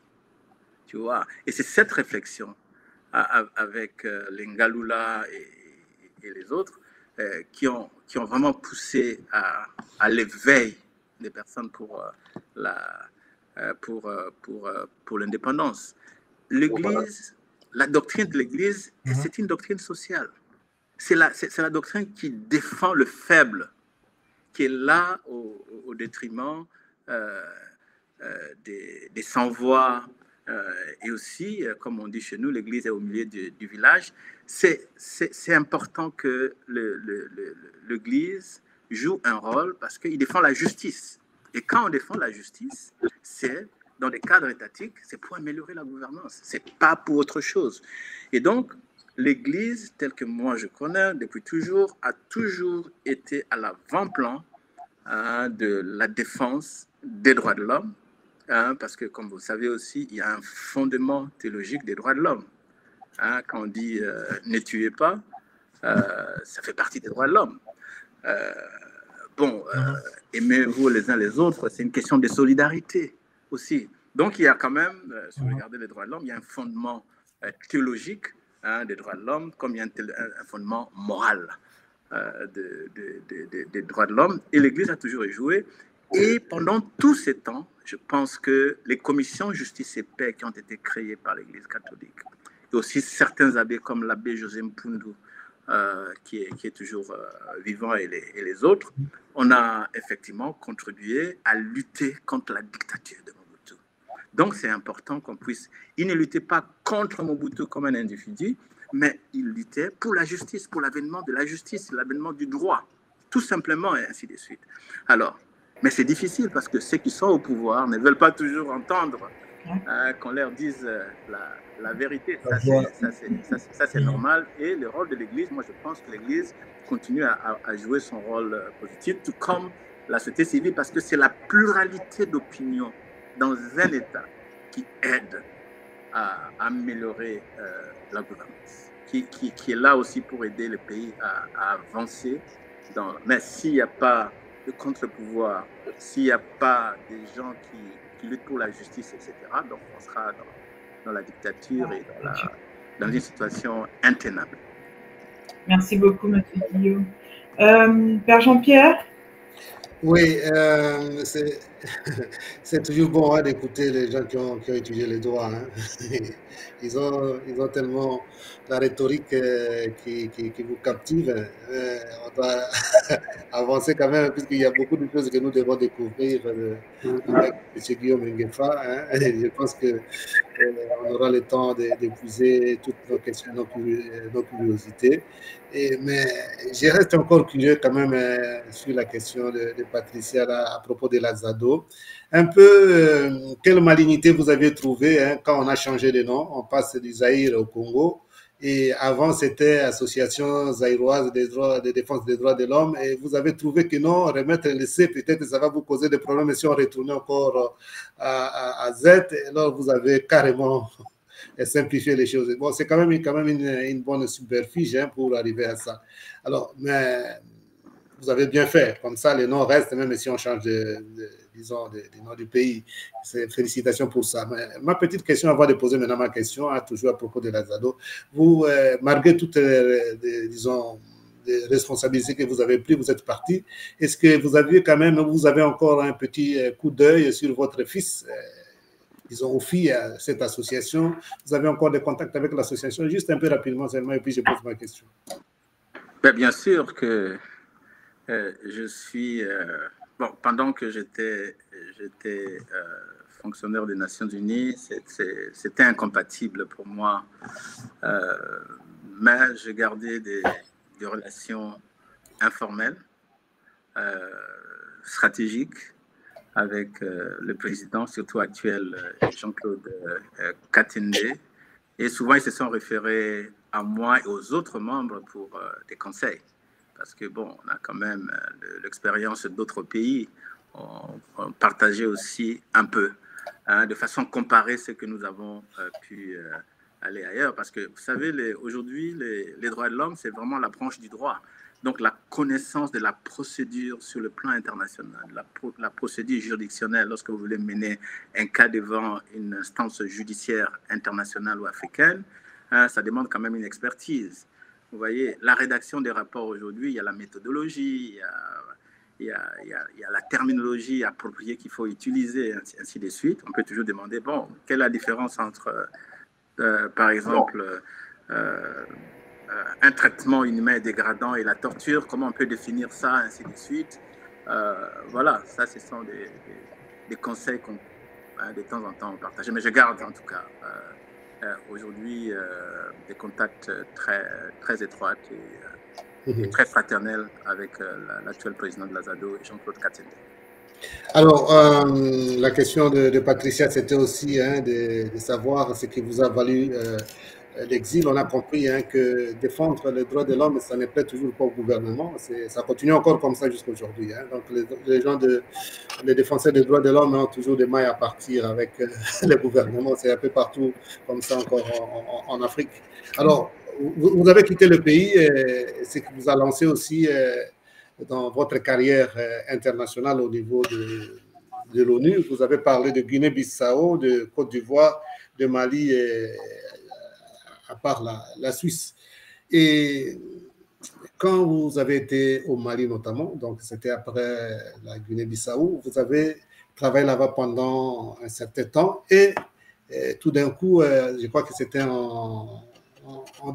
Tu vois? Et c'est cette réflexion avec les Ngaloula et les autres qui ont vraiment poussé à l'éveil des personnes pour l'indépendance. L'Église, la doctrine de l'Église, c'est une doctrine sociale. C'est la doctrine qui défend le faible, qui est là au détriment des sans-voix. Et aussi, comme on dit chez nous, l'Église est au milieu du village. C'est important que l'Église joue un rôle parce qu'il défend la justice. Et quand on défend la justice, c'est dans des cadres étatiques, c'est pour améliorer la gouvernance, c'est pas pour autre chose. Et donc, l'Église, telle que moi je connais depuis toujours, a toujours été à l'avant-plan de la défense des droits de l'homme, parce que, comme vous le savez aussi, il y a un fondement théologique des droits de l'homme. Quand on dit ne tuez pas, ça fait partie des droits de l'homme. Aimez-vous les uns les autres, c'est une question de solidarité aussi. Donc, il y a quand même, si vous regardez les droits de l'homme, il y a un fondement théologique des droits de l'homme, comme il y a un fondement moral des droits de l'homme. Et l'Église a toujours joué. Et pendant tous ces temps, je pense que les commissions justice et paix qui ont été créées par l'Église catholique, et aussi certains abbés comme l'abbé José Mpundu, qui est toujours vivant, et les autres, on a effectivement contribué à lutter contre la dictature de Mobutu. Donc c'est important qu'on puisse... Il ne luttait pas contre Mobutu comme un individu, mais il luttait pour la justice, pour l'avènement de la justice, l'avènement du droit, tout simplement, et ainsi de suite. Alors, mais c'est difficile parce que ceux qui sont au pouvoir ne veulent pas toujours entendre qu'on leur dise la vérité. Ça, c'est normal. Et le rôle de l'Église, moi, je pense que l'Église continue à jouer son rôle positif, tout comme la société civile, parce que c'est la pluralité d'opinions dans un État qui aide à améliorer la gouvernance, qui est là aussi pour aider le pays à avancer. Mais s'il n'y a pas de contre-pouvoir, s'il n'y a pas des gens qui luttent pour la justice, etc., donc on sera dans la dictature et dans une situation intenable. Merci beaucoup, M. Guillaume. Père Jean-Pierre? Oui, c'est toujours bon d'écouter les gens qui ont étudié les droits. Ils ont tellement la rhétorique qui vous captive. On doit avancer quand même, puisqu'il y a beaucoup de choses que nous devons découvrir avec M. Guillaume Ngefa. Je pense qu'on aura le temps d'épuiser toutes nos questions, nos curiosités. Mais je reste encore curieux quand même sur la question de Patricia à propos de la ZADO. Un peu, quelle malignité vous avez trouvé quand on a changé de nom, on passe du Zaïre au Congo, et avant c'était Association zaïroise de défense des droits de l'homme, et vous avez trouvé que non, remettre le C, peut-être ça va vous causer des problèmes si on retourne encore à Z, et alors vous avez carrément... et simplifier les choses. Bon, c'est quand même une bonne superficie pour arriver à ça. Alors, mais vous avez bien fait. Comme ça, les noms restent, même si on change disons, des noms du pays. Félicitations pour ça. Mais ma petite question, avant de poser maintenant ma question, toujours à propos de la ZADO. Vous, malgré toutes, disons, responsabilités que vous avez prises, vous êtes parti. Est-ce que vous avez encore un petit coup d'œil sur votre fils, disons, Ofi, à cette association? Vous avez encore des contacts avec l'association? Juste un peu rapidement seulement, et puis je pose ma question. Bien sûr que je suis... pendant que j'étais fonctionnaire des Nations Unies, c'était incompatible pour moi. Mais j'ai gardé des relations informelles, stratégiques, avec le président, surtout actuel, Jean-Claude Katende. Et souvent, ils se sont référés à moi et aux autres membres pour des conseils. Parce que, bon, on a quand même l'expérience d'autres pays. On partageait aussi un peu, de façon comparée ce que nous avons pu aller ailleurs. Parce que, vous savez, aujourd'hui, les droits de l'homme, c'est vraiment la branche du droit. Donc, la connaissance de la procédure sur le plan international, la procédure juridictionnelle, lorsque vous voulez mener un cas devant une instance judiciaire internationale ou africaine, ça demande quand même une expertise. Vous voyez, la rédaction des rapports aujourd'hui, il y a la méthodologie, il y a la terminologie appropriée qu'il faut utiliser, ainsi de suite. On peut toujours demander, bon, quelle est la différence entre, par exemple, un traitement inhumain et dégradant et la torture, comment on peut définir ça, ainsi de suite. Voilà, ça, ce sont des conseils qu'on, de temps en temps, partage. Mais je garde, en tout cas, aujourd'hui, des contacts très étroits et très fraternels avec l'actuel président de l'Azado, Jean-Claude Katende. Alors, la question de Patricia, c'était aussi de savoir ce qui vous a valu l'exil. On a compris que défendre les droits de l'homme, ça n'est pas toujours pas au gouvernement. Ça continue encore comme ça jusqu'à aujourd'hui. Donc, les défenseurs des droits de l'homme ont toujours des mailles à partir avec les gouvernements. C'est un peu partout comme ça encore en Afrique. Alors, vous avez quitté le pays, et ce qui vous a lancé aussi dans votre carrière internationale au niveau de l'ONU. Vous avez parlé de Guinée-Bissau, de Côte d'Ivoire, de Mali, à part la Suisse. Et quand vous avez été au Mali notamment, donc c'était après la Guinée-Bissau, vous avez travaillé là-bas pendant un certain temps et tout d'un coup, je crois que c'était en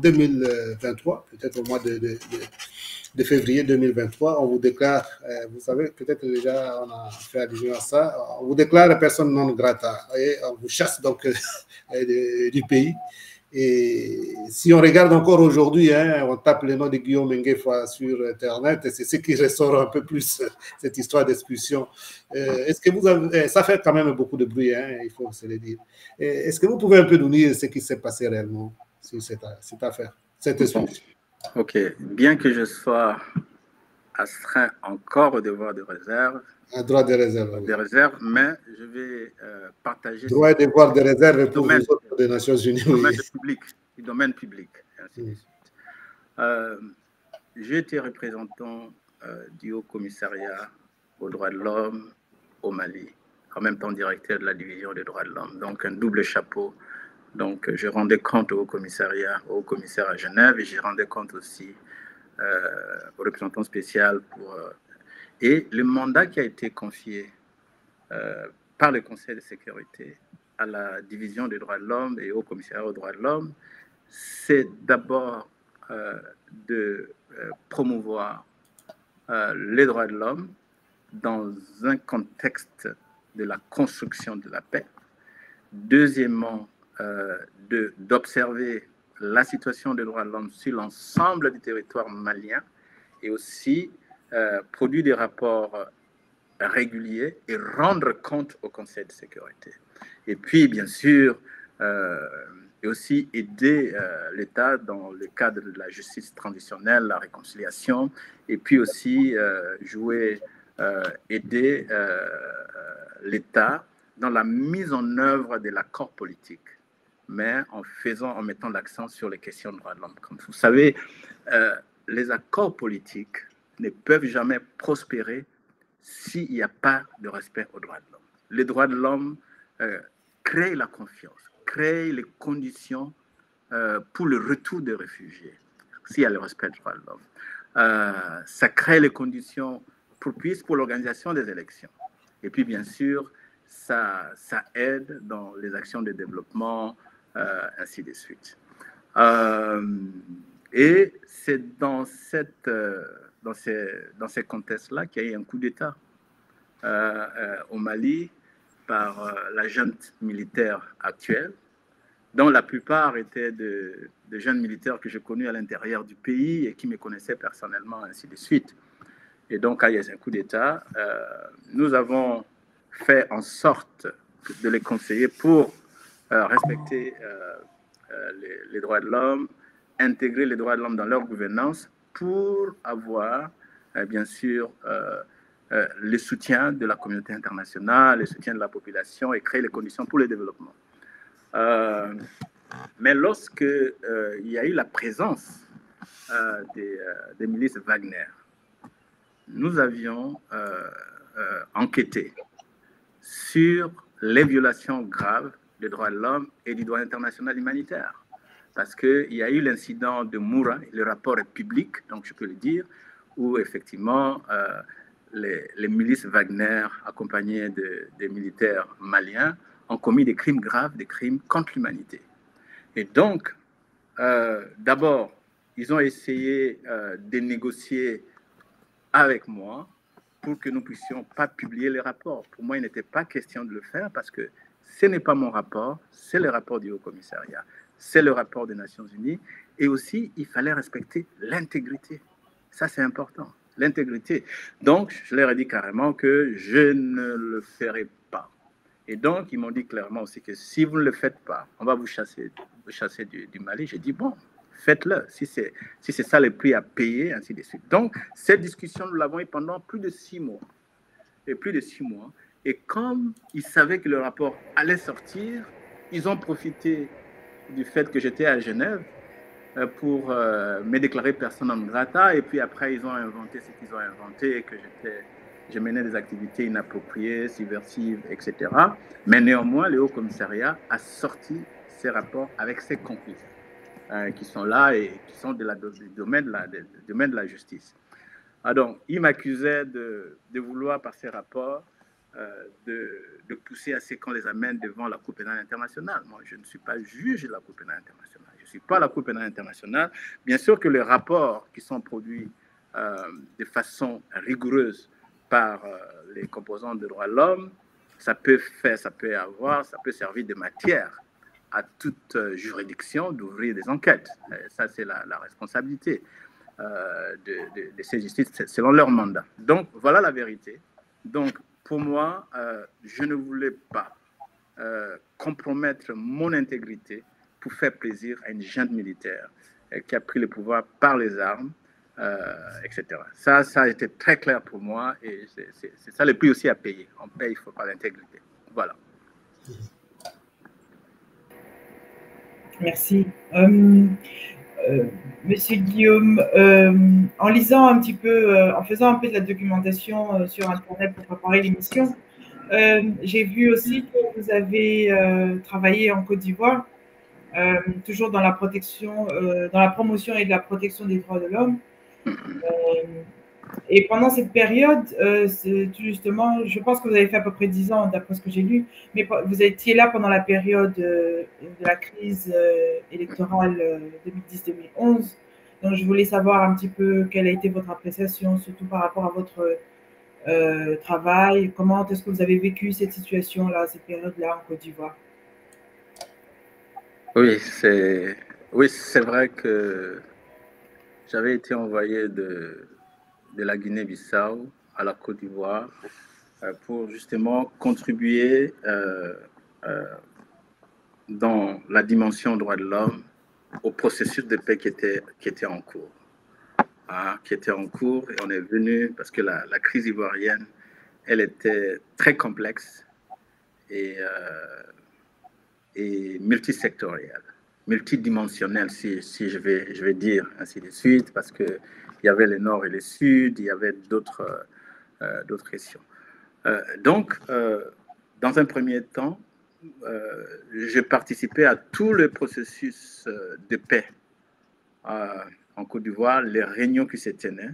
2023, peut-être au mois de février 2023, on vous déclare, vous savez, peut-être déjà on a fait allusion à ça, on vous déclare personne non grata et on vous chasse donc du pays. Et si on regarde encore aujourd'hui, on tape le nom de Guillaume Ngefa sur Internet, et c'est ce qui ressort un peu plus, cette histoire d'expulsion. Est-ce que vous avez, ça fait quand même beaucoup de bruit, il faut se le dire. Est-ce que vous pouvez un peu nous dire ce qui s'est passé réellement sur cette affaire, cette expulsion? Ok, bien que je sois astreint encore au devoir de réserve, un droit de réserve. Des réserves, mais je vais partager... Droit et devoir de réserve pour vous autres des Nations Unies. Du domaine public, ainsi de suite. J'ai été représentant du Haut Commissariat aux droits de l'homme au Mali, en même temps directeur de la division des droits de l'homme, donc un double chapeau. Donc je rendais compte au commissaire à Genève, et je rendais compte aussi au représentant spécial pour... et le mandat qui a été confié par le Conseil de sécurité à la division des droits de l'homme et au commissariat aux droits de l'homme, c'est d'abord de promouvoir les droits de l'homme dans un contexte de la construction de la paix. Deuxièmement, d'observer la situation des droits de l'homme sur l'ensemble du territoire malien et aussi produire des rapports réguliers et rendre compte au Conseil de sécurité. Et puis, bien sûr, et aussi aider l'État dans le cadre de la justice transitionnelle, la réconciliation, et puis aussi aider l'État dans la mise en œuvre de l'accord politique, mais en mettant l'accent sur les questions de droits de l'homme. Comme vous savez, les accords politiques ne peuvent jamais prospérer s'il n'y a pas de respect aux droits de l'homme. Les droits de l'homme créent la confiance, créent les conditions pour le retour des réfugiés, s'il y a le respect des droits de l'homme. ça crée les conditions propices pour l'organisation des élections. Et puis, bien sûr, ça aide dans les actions de développement, ainsi de suite. Et c'est dans ces contextes-là qu'il y a eu un coup d'État au Mali par la junte militaire actuelle, dont la plupart étaient de jeunes militaires que j'ai connus à l'intérieur du pays et qui me connaissaient personnellement, ainsi de suite. Et donc, quand il y a un coup d'État, nous avons fait en sorte de les conseiller pour respecter les droits de l'homme, intégrer les droits de l'homme dans leur gouvernance pour avoir, bien sûr, le soutien de la communauté internationale, le soutien de la population et créer les conditions pour le développement. Mais lorsque il y a eu la présence des milices Wagner, nous avions enquêté sur les violations graves des droits de l'homme et du droit international humanitaire. Parce qu'il y a eu l'incident de Moura, le rapport est public, donc je peux le dire, où effectivement les milices Wagner, accompagnées des militaires maliens, ont commis des crimes graves, des crimes contre l'humanité. Et donc, d'abord, ils ont essayé de négocier avec moi pour que nous ne puissions pas publier les rapports. Pour moi, il n'était pas question de le faire parce que ce n'est pas mon rapport, c'est le rapport du Haut-Commissariat, c'est le rapport des Nations Unies. Et aussi, il fallait respecter l'intégrité. Ça, c'est important, l'intégrité. Donc, je leur ai dit carrément que je ne le ferai pas. Et donc, ils m'ont dit clairement aussi que si vous ne le faites pas, on va vous chasser du Mali. J'ai dit, bon, faites-le, si c'est ça le prix à payer, ainsi de suite. Donc, cette discussion, nous l'avons eu pendant plus de 6 mois. Et comme ils savaient que le rapport allait sortir, ils ont profité du fait que j'étais à Genève pour me déclarer persona non grata. Et puis après, ils ont inventé ce qu'ils ont inventé, que je menais des activités inappropriées, subversives, etc. Mais néanmoins, le Haut-Commissariat a sorti ces rapports avec ses conclusions. Qui sont là et qui sont du domaine de la justice. Donc, ils m'accusaient de vouloir, par ces rapports, de pousser à ce qu'on les amène devant la Cour pénale internationale. Moi, je ne suis pas juge de la Cour pénale internationale. Je ne suis pas la Cour pénale internationale. Bien sûr que les rapports qui sont produits de façon rigoureuse par les composants des droits de l'homme, ça peut servir de matière à toute juridiction d'ouvrir des enquêtes. Ça, c'est la responsabilité de ces justices selon leur mandat. Donc, voilà la vérité. Donc, pour moi, je ne voulais pas compromettre mon intégrité pour faire plaisir à une junte militaire qui a pris le pouvoir par les armes, etc. Ça a été très clair pour moi et c'est ça le prix aussi à payer. On paye, il faut pas l'intégrité. Voilà. Merci. Monsieur Guillaume, en lisant un petit peu, en faisant un peu de la documentation sur Internet pour préparer l'émission, j'ai vu aussi que vous avez travaillé en Côte d'Ivoire, toujours dans la protection, dans la promotion et de la protection des droits de l'homme. Et pendant cette période, justement, je pense que vous avez fait à peu près 10 ans, d'après ce que j'ai lu, mais vous étiez là pendant la période de la crise électorale 2010-2011. Donc, je voulais savoir un petit peu quelle a été votre appréciation, surtout par rapport à votre travail. Comment est-ce que vous avez vécu cette situation-là, cette période-là en Côte d'Ivoire? Oui, c'est vrai que j'avais été envoyé de la Guinée-Bissau à la Côte d'Ivoire pour justement contribuer dans la dimension droits de l'homme au processus de paix qui était en cours. Et on est venu parce que la crise ivoirienne, elle était très complexe et multisectorielle, multidimensionnelle, si je vais dire ainsi de suite, parce qu'il y avait le nord et le sud, il y avait d'autres questions. Donc, dans un premier temps, j'ai participé à tout le processus de paix en Côte d'Ivoire, les réunions qui se tenaient,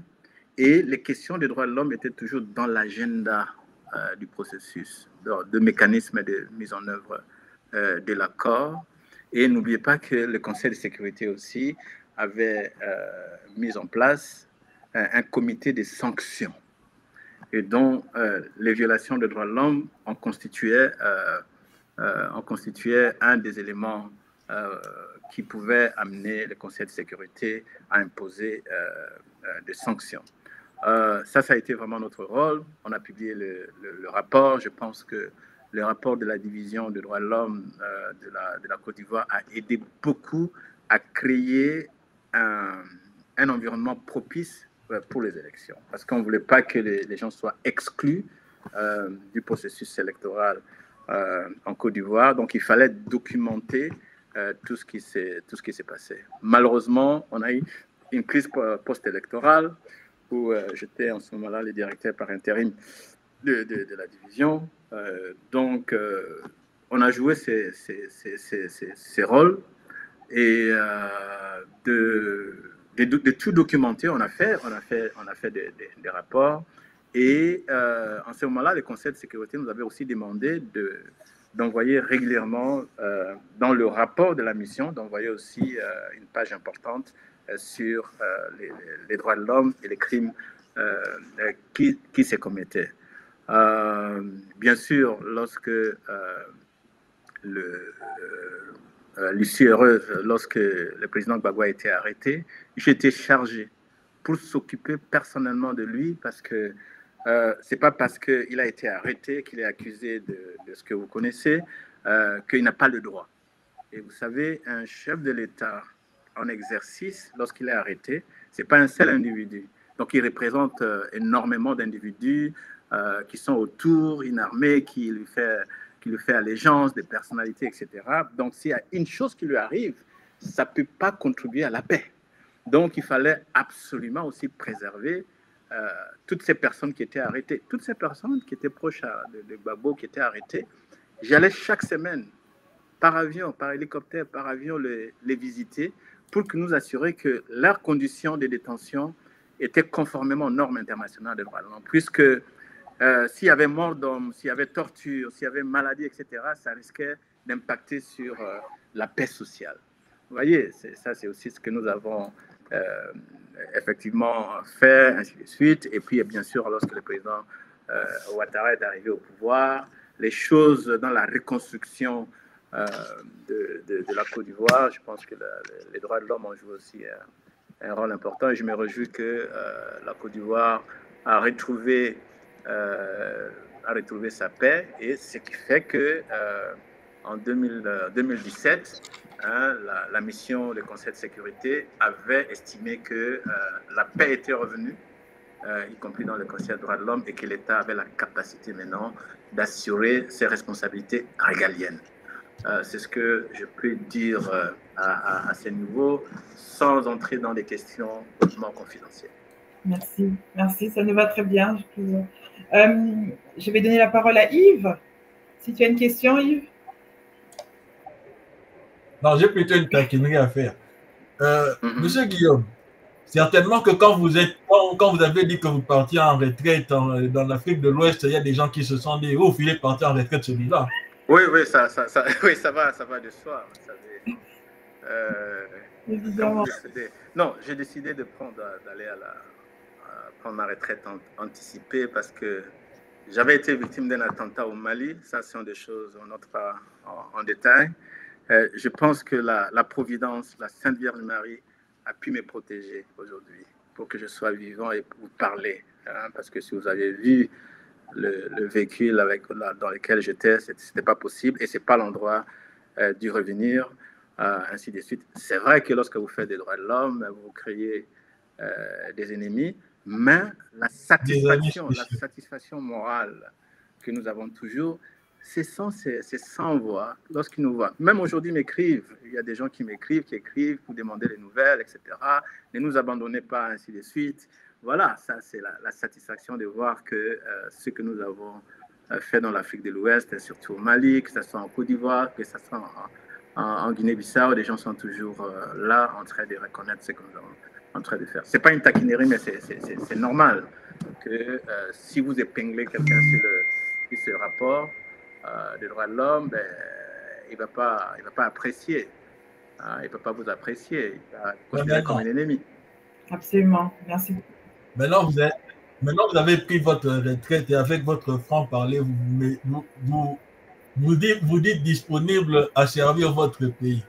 et les questions des droits de l'homme étaient toujours dans l'agenda du processus, de mécanismes de mise en œuvre de l'accord. Et n'oubliez pas que le Conseil de sécurité aussi avait mis en place un comité de sanctions, et dont les violations des droits de l'homme en constituaient un des éléments qui pouvait amener le Conseil de sécurité à imposer des sanctions. Ça a été vraiment notre rôle. On a publié le rapport. Je pense que le rapport de la division des droits de l'homme de la Côte d'Ivoire a aidé beaucoup à créer un environnement propice pour les élections, parce qu'on ne voulait pas que les gens soient exclus du processus électoral en Côte d'Ivoire. Donc, il fallait documenter tout ce qui s'est passé. Malheureusement, on a eu une crise post-électorale où j'étais en ce moment-là le directeur par intérim de la division. Donc, on a joué ces rôles et de tout documenter. On a fait des rapports. Et en ce moment-là, le Conseil de sécurité nous avait aussi demandé d'envoyer régulièrement, dans le rapport de la mission, d'envoyer aussi une page importante sur les droits de l'homme et les crimes qui se commettaient. Bien sûr, lorsque l'issue heureuse, lorsque le président Gbagbo a été arrêté, j'étais chargé pour s'occuper personnellement de lui, parce que c'est pas parce qu'il a été arrêté qu'il est accusé de ce que vous connaissez qu'il n'a pas le droit. Et vous savez, un chef de l'État en exercice, lorsqu'il est arrêté, c'est pas un seul individu. Donc, il représente énormément d'individus qui sont autour, une armée qui lui fait allégeance, des personnalités, etc. Donc, s'il y a une chose qui lui arrive, ça ne peut pas contribuer à la paix. Donc, il fallait absolument aussi préserver toutes ces personnes qui étaient arrêtées, toutes ces personnes qui étaient proches de Gbagbo, qui étaient arrêtées. J'allais chaque semaine, par avion, par hélicoptère, par avion, les visiter pour que nous assurions que leurs conditions de détention étaient conformément aux normes internationales des droits de l'homme, puisque s'il y avait mort d'homme, s'il y avait torture, s'il y avait maladie, etc., ça risquait d'impacter sur la paix sociale. Vous voyez, ça c'est aussi ce que nous avons effectivement fait, ainsi de suite. Et puis, bien sûr, lorsque le président Ouattara est arrivé au pouvoir, les choses dans la reconstruction de la Côte d'Ivoire, je pense que les droits de l'homme ont joué aussi un rôle important. Et je me réjouis que la Côte d'Ivoire a retrouvé sa paix, et ce qui fait que en 2017, la mission du Conseil de sécurité avait estimé que la paix était revenue, y compris dans le Conseil des droits de l'homme, et que l'État avait la capacité maintenant d'assurer ses responsabilités régaliennes. C'est ce que je peux dire à ce niveau, sans entrer dans des questions hautement confidentielles. Merci, ça nous va très bien. Je vais donner la parole à Yves. Si tu as une question, Yves. Non, j'ai plutôt une taquinerie à faire. Monsieur Guillaume, certainement que quand vous avez dit que vous partiez en retraite dans l'Afrique de l'Ouest, il y a des gens qui se sont dit, oh, vous voulez partir en retraite celui-là. Oui, ça va de soi. Vous savez. Évidemment. Non, j'ai décidé de prendre ma retraite anticipée parce que j'avais été victime d'un attentat au Mali. Ça, ce sont des choses qu'on n'entre pas en détail. Je pense que la Providence, la Sainte Vierge Marie, a pu me protéger aujourd'hui pour que je sois vivant et pour vous parler. Parce que si vous avez vu le véhicule dans lequel j'étais, ce n'était pas possible et ce n'est pas l'endroit d'y revenir, ainsi de suite. C'est vrai que lorsque vous faites des droits de l'homme, vous créez des ennemis, mais la satisfaction morale que nous avons toujours, c'est sans voix, lorsqu'ils nous voient. Même aujourd'hui, m'écrivent. Il y a des gens qui m'écrivent, qui écrivent pour demander des nouvelles, etc. Ne nous abandonnez pas, ainsi de suite. Voilà, ça, c'est la satisfaction de voir que ce que nous avons fait dans l'Afrique de l'Ouest, surtout au Mali, que ce soit en Côte d'Ivoire, que ce soit en Guinée-Bissau, les gens sont toujours là en train de reconnaître ce que nous avons en train de faire. Ce n'est pas une taquinerie, mais c'est normal que si vous épinglez quelqu'un sur ce rapport des droits de l'homme, ben, il ne va pas apprécier. Hein, il ne peut pas vous apprécier. Il va vous considérer comme un ennemi. Absolument. Merci. Maintenant, vous avez pris votre retraite et avec votre franc-parler, vous dites disponible à servir votre pays.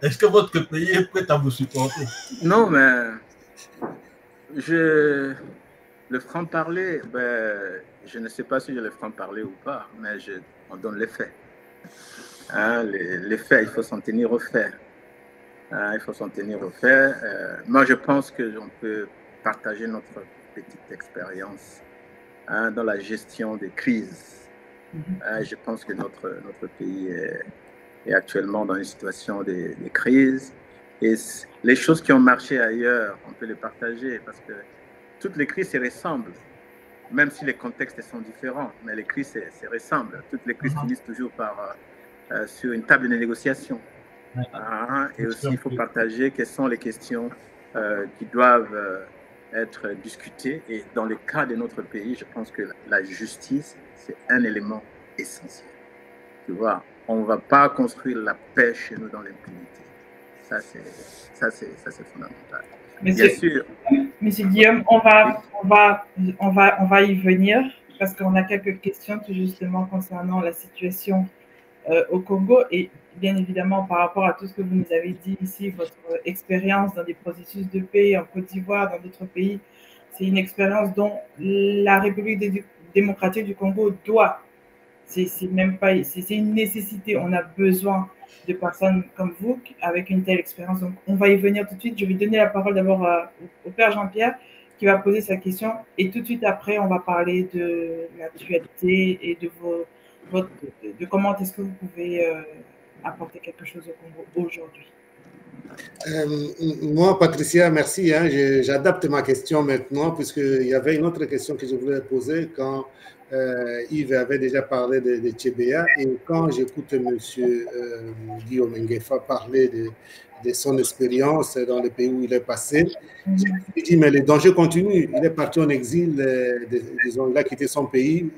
Est-ce que votre pays est prêt à vous supporter? Non, mais le franc-parler, ben, je ne sais pas si je le franc-parler ou pas, mais on donne les faits. Hein, les faits, il faut s'en tenir aux faits. Hein, il faut s'en tenir aux faits. Moi, je pense qu'on peut partager notre petite expérience dans la gestion des crises. Je pense que notre pays est actuellement dans une situation de crise. Et les choses qui ont marché ailleurs, on peut les partager parce que toutes les crises se ressemblent, même si les contextes sont différents, mais les crises se ressemblent. Toutes les crises finissent toujours sur une table de négociation. Et aussi, il faut partager quelles sont les questions qui doivent être discutées. Et dans le cas de notre pays, je pense que la justice, c'est un élément essentiel. Tu vois, on ne va pas construire la paix chez nous dans l'impunité. Ça, c'est fondamental. Bien sûr. Monsieur Guillaume, on va y venir parce qu'on a quelques questions tout justement concernant la situation au Congo et bien évidemment par rapport à tout ce que vous nous avez dit ici, votre expérience dans des processus de paix en Côte d'Ivoire, dans d'autres pays, c'est une expérience dont la République démocratique du Congo doit. C'est même pas, c'est une nécessité. On a besoin de personnes comme vous avec une telle expérience. Donc, on va y venir tout de suite. Je vais donner la parole d'abord au Père Jean-Pierre qui va poser sa question et tout de suite après, on va parler de l'actualité et de comment est-ce que vous pouvez apporter quelque chose au Congo aujourd'hui. Moi, Patricia, merci. Hein, j'adapte ma question maintenant puisqu'il y avait une autre question que je voulais poser quand Yves avait déjà parlé de Tchébéa et quand j'écoute M. Guillaume Nguefa parler de son expérience dans le pays où il est passé, je me dis, mais les dangers continuent. Il est parti en exil, disons, il a quitté son pays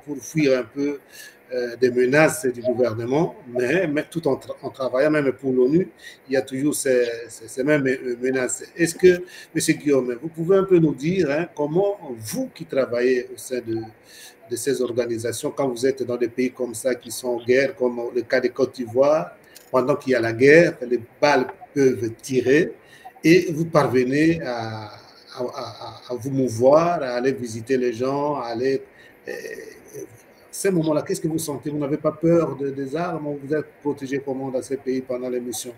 pour fuir un peu des menaces du gouvernement, mais tout en travaillant, même pour l'ONU, il y a toujours ces mêmes menaces. Est-ce que, M. Guillaume, vous pouvez un peu nous dire comment vous qui travaillez au sein de ces organisations, quand vous êtes dans des pays comme ça qui sont en guerre, comme le cas de Côte d'Ivoire, pendant qu'il y a la guerre, les balles peuvent tirer et vous parvenez à vous mouvoir, à aller visiter les gens, à aller... ces moments-là, qu'est-ce que vous sentez? Vous n'avez pas peur des armes ou vous êtes protégé comment dans ces pays pendant les missions,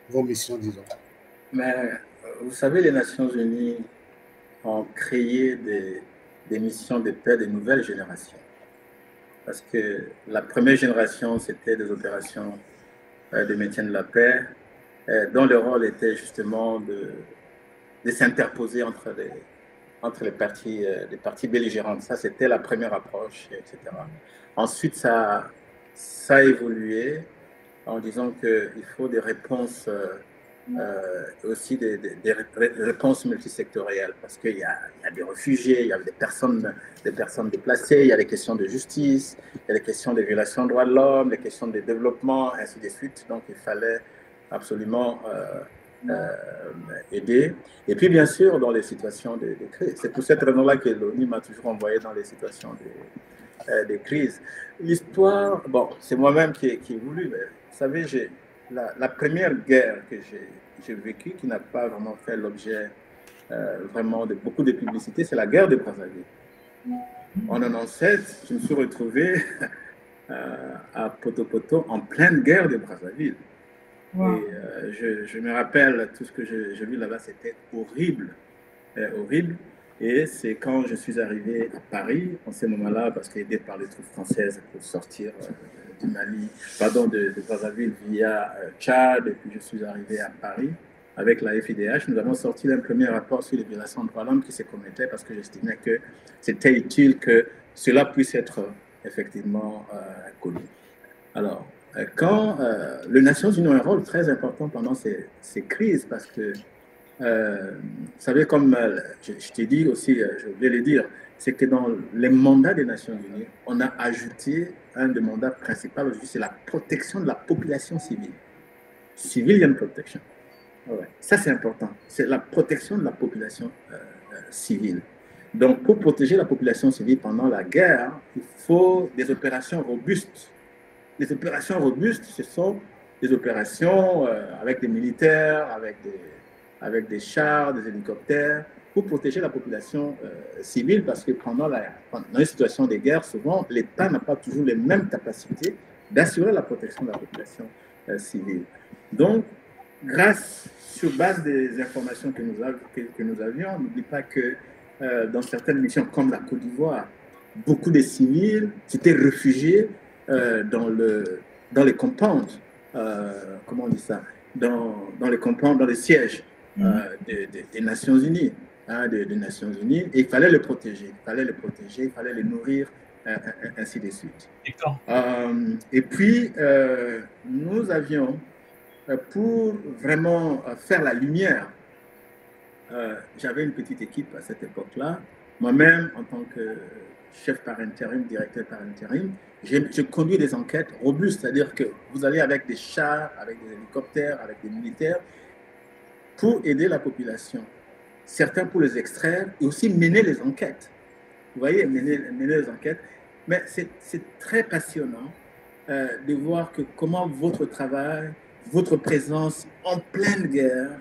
vos missions, disons? Mais vous savez, les Nations Unies ont créé des missions de paix de nouvelles générations. Parce que la première génération, c'était des opérations de maintien de la paix, dont le rôle était justement de s'interposer entre les parties belligérantes. Ça, c'était la première approche, etc. Ensuite, ça a évolué en disant qu'il faut des réponses, aussi des réponses multisectorielles, parce qu'il y a des réfugiés, il y a des personnes déplacées, il y a des questions de justice, il y a des questions de violation des droits de l'homme, des questions de développement, ainsi de suite. Donc, il fallait absolument... aider. Et puis, bien sûr, dans les situations de crise. C'est pour cette raison-là que l'ONU m'a toujours envoyé dans les situations de crise. L'histoire, bon, c'est moi-même qui ai voulu. Mais, vous savez, la première guerre que j'ai vécue, qui n'a pas vraiment fait l'objet vraiment de beaucoup de publicité, c'est la guerre de Brazzaville. En 1997, je me suis retrouvé à Poto-Poto en pleine guerre de Brazzaville. Wow. Et je me rappelle tout ce que j'ai vu là-bas, c'était horrible, horrible. Et c'est quand je suis arrivé à Paris, en ce moment-là, parce qu'aidé par les troupes françaises pour sortir du Mali, pardon, de Brazzaville via Tchad, et puis je suis arrivé à Paris avec la FIDH. Nous avons sorti un premier rapport sur les violations de droits de l'homme qui se commettaient parce que j'estimais que c'était utile que cela puisse être effectivement connu. Alors, quand les Nations Unies ont un rôle très important pendant ces crises, parce que vous savez, comme je t'ai dit aussi, je voulais le dire, c'est que dans les mandats des Nations Unies, on a ajouté un des mandats principaux aujourd'hui, c'est la protection de la population civile. Civilian protection. Ouais. Ça, c'est important. C'est la protection de la population civile. Donc, pour protéger la population civile pendant la guerre, il faut des opérations robustes. Les opérations robustes, ce sont des opérations avec des militaires, avec des chars, des hélicoptères, pour protéger la population civile, parce que pendant les situations de guerre, souvent, l'État n'a pas toujours les mêmes capacités d'assurer la protection de la population civile. Donc, sur base des informations que nous avions, n'oublie pas que dans certaines missions, comme la Côte d'Ivoire, beaucoup de civils s'étaient réfugiés dans les compounds, comment on dit ça, dans les compounds, dans les sièges des Nations Unies, des Nations Unies, et il fallait les protéger, il fallait les nourrir, ainsi de suite. Et puis, nous avions, pour vraiment faire la lumière, j'avais une petite équipe à cette époque-là. Moi-même, en tant que chef par intérim, directeur par intérim, je conduis des enquêtes robustes, c'est-à-dire que vous allez avec des chars, avec des hélicoptères, avec des militaires, pour aider la population. Certains pour les extraire et aussi mener les enquêtes. Vous voyez, mener les enquêtes. Mais c'est très passionnant de voir comment votre travail, votre présence en pleine guerre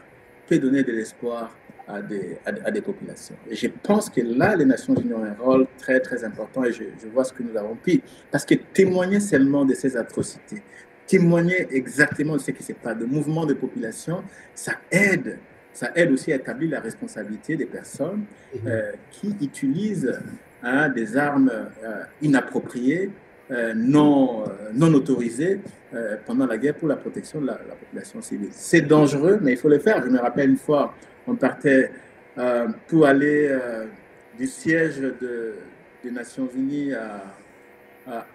peut donner de l'espoir à des populations. Et je pense que là, les Nations Unies ont un rôle très, très important et je vois ce que nous avons pu. Parce que témoigner seulement de ces atrocités, témoigner exactement de ce qui se passe, de mouvements de population, ça aide aussi à établir la responsabilité des personnes qui utilisent des armes inappropriées, non autorisées pendant la guerre pour la protection de la population civile. C'est dangereux, mais il faut le faire. Je me rappelle une fois, on partait pour aller du siège des Nations Unies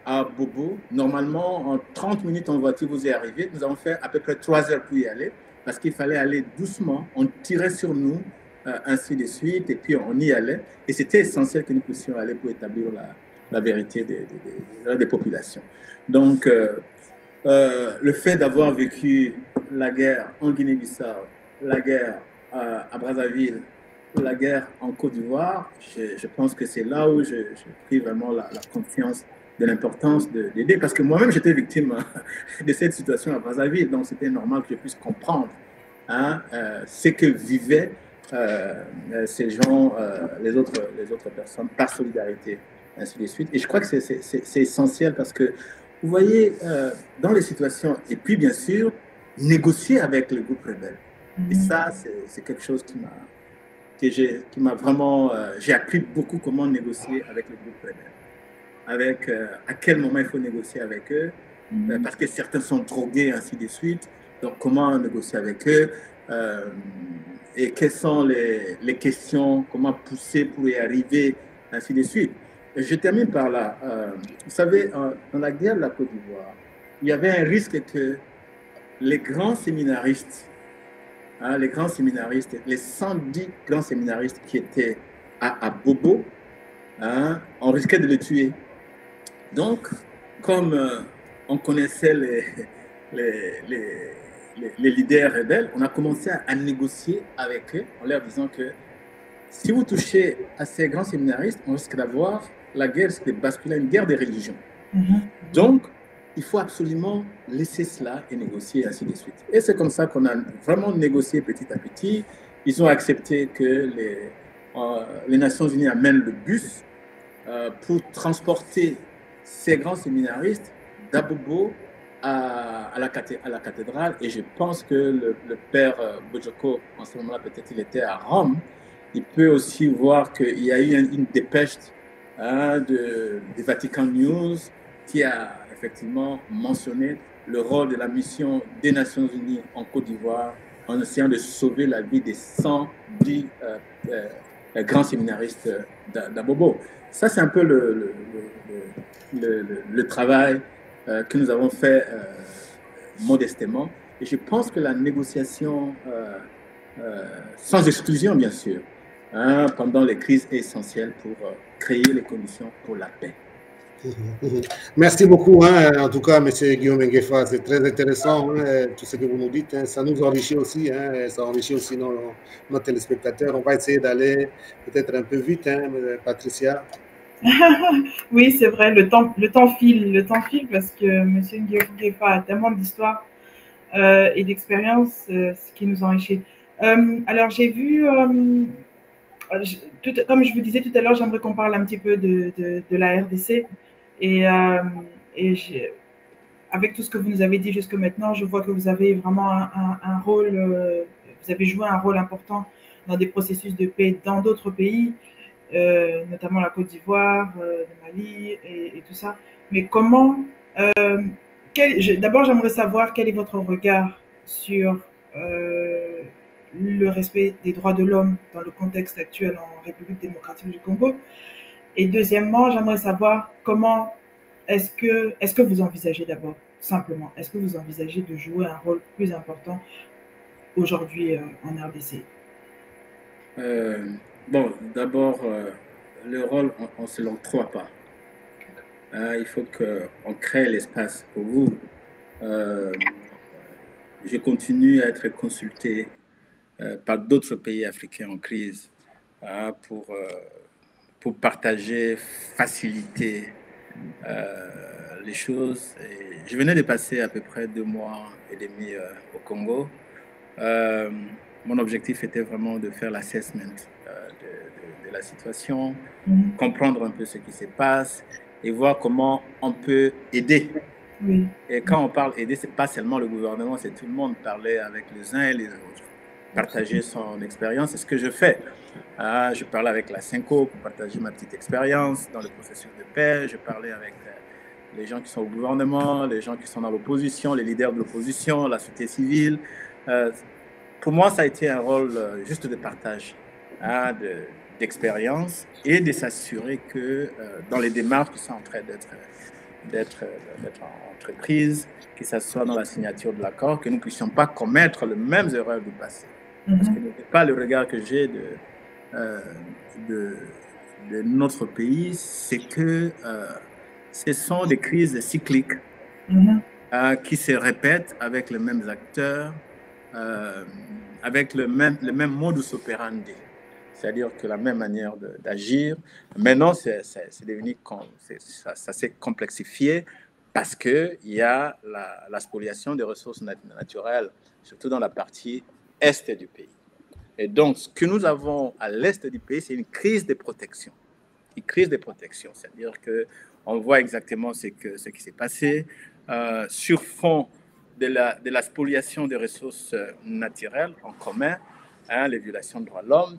à Bobo. Normalement, en 30 minutes en voiture, vous y arrivez. Nous avons fait à peu près 3 heures pour y aller, parce qu'il fallait aller doucement. On tirait sur nous, ainsi de suite, et puis on y allait. Et c'était essentiel que nous puissions aller pour établir la vérité des populations. Donc, le fait d'avoir vécu la guerre en Guinée-Bissau, la guerre à Brazzaville, la guerre en Côte d'Ivoire, je pense que c'est là où j'ai pris vraiment la confiance de l'importance d'aider, parce que moi-même j'étais victime de cette situation à Brazzaville, donc c'était normal que je puisse comprendre ce que vivaient ces gens, les autres personnes, par solidarité, ainsi de suite. Et je crois que c'est essentiel, parce que vous voyez, dans les situations, et puis bien sûr, négocier avec le groupe rebelle. Et ça, c'est quelque chose qui m'a vraiment... j'ai appris beaucoup comment négocier avec le groupe rebelle. À quel moment il faut négocier avec eux, parce que certains sont drogués, ainsi de suite. Donc, comment négocier avec eux, et quelles sont les questions, comment pousser pour y arriver, ainsi de suite. Et je termine par là. Vous savez, dans la guerre de la Côte d'Ivoire, il y avait un risque que les grands séminaristes, les 110 grands séminaristes qui étaient à Bobo, on risquait de les tuer. Donc, comme on connaissait les leaders rebelles, on a commencé à négocier avec eux en leur disant que si vous touchez à ces grands séminaristes, on risque d'avoir la guerre, risque de basculer une guerre des religions. Donc, il faut absolument laisser cela et négocier, ainsi de suite. Et c'est comme ça qu'on a vraiment négocié petit à petit. Ils ont accepté que les Nations Unies amènent le bus pour transporter ces grands séminaristes d'Abobo à la cathédrale. Et je pense que le père Bojoko, en ce moment-là, peut-être il était à Rome, il peut aussi voir qu'il y a eu une dépêche du Vatican News qui a effectivement mentionné le rôle de la mission des Nations Unies en Côte d'Ivoire en essayant de sauver la vie des 110 grands séminaristes d'Abobo. Ça, c'est un peu le travail que nous avons fait modestement. Et je pense que la négociation sans exclusion bien sûr, hein, pendant les crises essentielles pour créer les conditions pour la paix. Merci beaucoup, hein, en tout cas, M. Guillaume Nguefa. C'est très intéressant, hein, tout ce que vous nous dites. Hein, ça nous enrichit aussi, hein, ça enrichit aussi nos téléspectateurs. On va essayer d'aller peut-être un peu vite, hein, Patricia. Oui, c'est vrai, le temps file parce que M. Guillaume Nguefa a tellement d'histoires et d'expériences, ce qui nous enrichit. Alors, j'ai vu, comme je vous disais tout à l'heure, j'aimerais qu'on parle un petit peu de la RDC. Et avec tout ce que vous nous avez dit jusque maintenant, je vois que vous avez vraiment un rôle, vous avez joué un rôle important dans des processus de paix dans d'autres pays, notamment la Côte d'Ivoire, le Mali et tout ça. Mais comment, d'abord j'aimerais savoir quel est votre regard sur le respect des droits de l'homme dans le contexte actuel en République démocratique du Congo. Et deuxièmement, j'aimerais savoir comment est-ce que vous envisagez d'abord, simplement, est-ce que vous envisagez de jouer un rôle plus important aujourd'hui en RDC? Bon, d'abord, le rôle, on ne se l'octroie pas. Il faut qu'on crée l'espace pour vous. Je continue à être consulté par d'autres pays africains en crise pour partager, faciliter les choses. Et je venais de passer à peu près 2 mois et demi au Congo. Mon objectif était vraiment de faire l'assessment de la situation, comprendre un peu ce qui se passe et voir comment on peut aider. Oui. Et quand on parle aider, ce n'est pas seulement le gouvernement, c'est tout le monde, parler avec les uns et les autres, partager son expérience. C'est ce que je fais. Je parlais avec la CENCO pour partager ma petite expérience dans le processus de paix. Je parlais avec les gens qui sont au gouvernement, les gens qui sont dans l'opposition, les leaders de l'opposition, la société civile. Pour moi, ça a été un rôle juste de partage d'expérience et de s'assurer que dans les démarches qui sont en train d'être entreprises, que ce soit dans la signature de l'accord, que nous ne puissions pas commettre les mêmes erreurs du passé. Parce que ce n'est pas le regard que j'ai de notre pays, c'est que ce sont des crises cycliques qui se répètent avec les mêmes acteurs, avec le même modus operandi. C'est-à-dire que la même manière d'agir. Maintenant, c'est devenu, ça s'est complexifié parce qu'il y a la spoliation des ressources naturelles, surtout dans la partie est du pays. Et donc, ce que nous avons à l'est du pays, c'est une crise de protection. Une crise de protection, c'est-à-dire qu'on voit exactement ce qui s'est passé sur fond de la spoliation des ressources naturelles en commun, les violations de droits de l'homme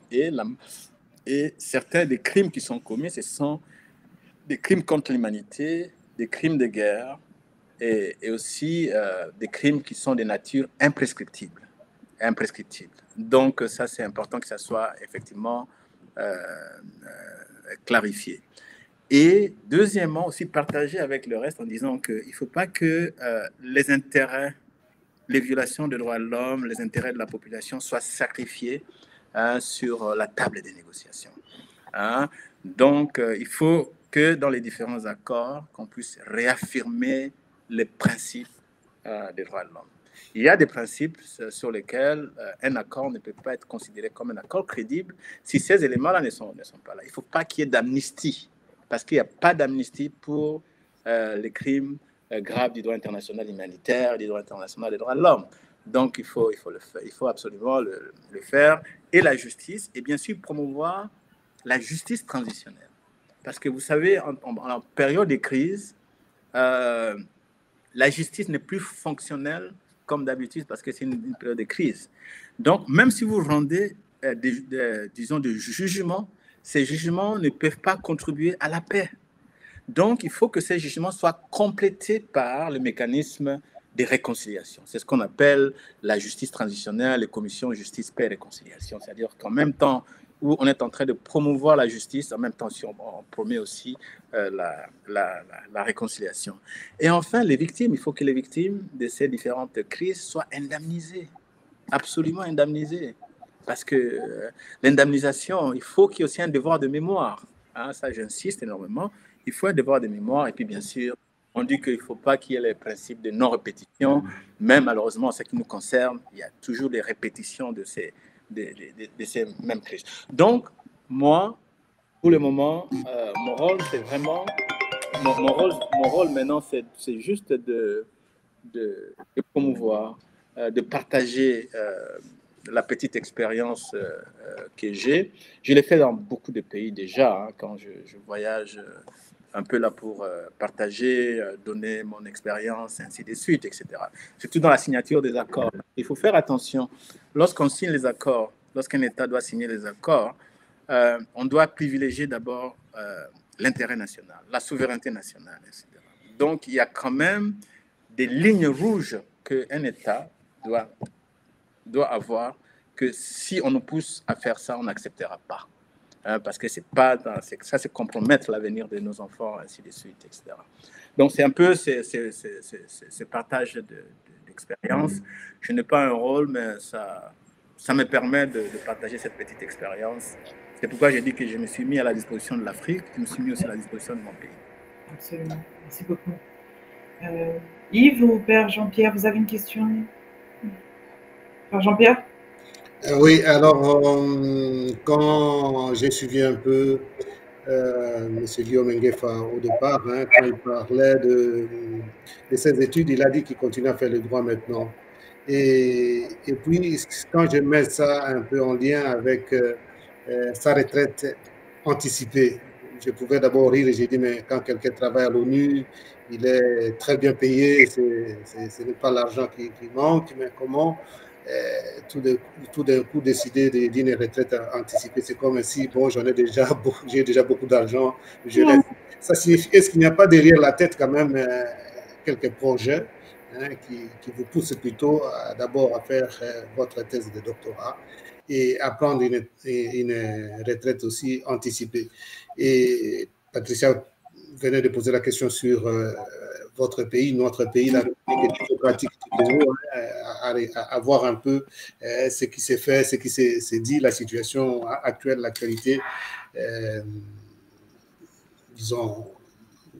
et certains des crimes qui sont commis, ce sont des crimes contre l'humanité, des crimes de guerre et aussi des crimes qui sont de nature imprescriptible. Donc ça, c'est important que ça soit effectivement clarifié. Et deuxièmement, aussi partager avec le reste en disant qu'il ne faut pas que les intérêts, les violations des droits de l'homme, les intérêts de la population soient sacrifiés sur la table des négociations. Donc, il faut que dans les différents accords, qu'on puisse réaffirmer les principes des droits de l'homme. Il y a des principes sur lesquels un accord ne peut pas être considéré comme un accord crédible si ces éléments-là ne sont pas là. Il ne faut pas qu'il y ait d'amnistie, parce qu'il n'y a pas d'amnistie pour les crimes graves du droit international humanitaire, du droit international des droits de l'homme. Donc, il faut le faire. Il faut absolument le faire. Et la justice, et bien sûr promouvoir la justice transitionnelle. Parce que vous savez, en période de crise, la justice n'est plus fonctionnelle comme d'habitude parce que c'est une période de crise. Donc, même si vous rendez, disons, des jugements, ces jugements ne peuvent pas contribuer à la paix. Donc, il faut que ces jugements soient complétés par le mécanisme de réconciliation. C'est ce qu'on appelle la justice transitionnelle, les commissions justice, paix et réconciliation. C'est-à-dire qu'en même temps où on est en train de promouvoir la justice, en même temps si on promet aussi la réconciliation. Et enfin, les victimes, il faut que les victimes de ces différentes crises soient indemnisées, absolument indemnisées. parce que l'indemnisation, il faut qu'il y ait aussi un devoir de mémoire. Hein, ça, j'insiste énormément. Il faut un devoir de mémoire. Et puis, bien sûr, on dit qu'il ne faut pas qu'il y ait les principes de non-répétition. Mais malheureusement, en ce qui nous concerne, il y a toujours des répétitions de ces mêmes crises. Donc, moi, pour le moment, mon rôle, c'est vraiment... Mon rôle maintenant, c'est juste de promouvoir, de partager la petite expérience que j'ai. Je l'ai fait dans beaucoup de pays déjà, hein, quand je voyage un peu là pour partager, donner mon expérience, ainsi de suite, etc. Surtout dans la signature des accords. Il faut faire attention. Lorsqu'on signe les accords, lorsqu'un État doit signer les accords, on doit privilégier d'abord l'intérêt national, la souveraineté nationale, etc. Donc, il y a quand même des lignes rouges qu'un État doit avoir, que si on nous pousse à faire ça, on n'acceptera pas. Hein, parce que ça, c'est compromettre l'avenir de nos enfants, ainsi de suite, etc. Donc, c'est un peu ce partage d'expérience. Je n'ai pas un rôle, mais ça me permet de partager cette petite expérience. C'est pourquoi j'ai dit que je me suis mis à la disposition de l'Afrique, je me suis mis aussi à la disposition de mon pays. Absolument. Merci beaucoup. Yves ou Père Jean-Pierre, vous avez une question? Père Jean-Pierre? Oui, alors, quand j'ai suivi un peu M. Guillaume Nguefa au départ, hein, quand il parlait de ses études, il a dit qu'il continue à faire le droit maintenant. Et puis, quand je mets ça un peu en lien avec sa retraite anticipée, je pouvais d'abord rire et j'ai dit, mais quand quelqu'un travaille à l'ONU, il est très bien payé, ce n'est pas l'argent qui manque, mais comment tout d'un coup décider d'une retraite anticipée, c'est comme si, bon, j'ai déjà beaucoup d'argent, je reste. Ça signifie, est-ce qu'il n'y a pas derrière la tête quand même quelques projets qui vous poussent plutôt d'abord à faire votre thèse de doctorat et à prendre une retraite aussi anticipée? Et Patricia venait de poser la question sur votre pays, notre pays, la République démocratique du Congo, à voir un peu ce qui s'est fait, ce qui s'est dit, la situation actuelle, l'actualité, disons,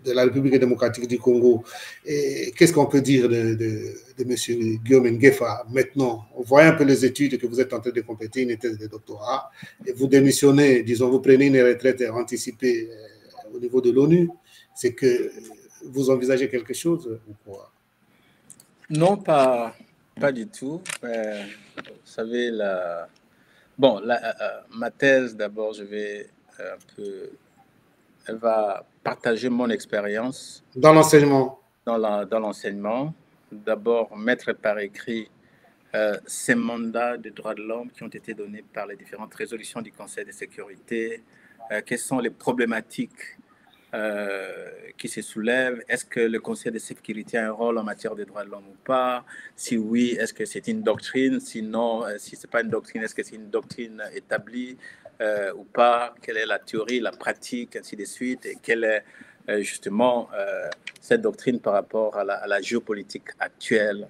de la République démocratique du Congo. Et qu'est-ce qu'on peut dire de M. Guillaume Nguefa maintenant? On voit un peu les études que vous êtes en train de compléter, une thèse de doctorat, et vous démissionnez, disons, vous prenez une retraite anticipée au niveau de l'ONU. C'est que vous envisagez quelque chose ou quoi? Non, pas du tout. Vous savez, ma thèse, d'abord, elle va partager mon expérience. Dans l'enseignement? Dans l'enseignement. D'abord, mettre par écrit ces mandats de droits de l'homme qui ont été donnés par les différentes résolutions du Conseil de sécurité. Quelles sont les problématiques qui se soulèvent? Est-ce que le Conseil de sécurité a un rôle en matière de droits de l'homme ou pas? Si oui, est-ce que c'est une doctrine? Sinon, si ce n'est pas une doctrine, est-ce que c'est une doctrine établie ou pas? Quelle est la théorie, la pratique, ainsi de suite? Et quelle est justement cette doctrine par rapport à la géopolitique actuelle,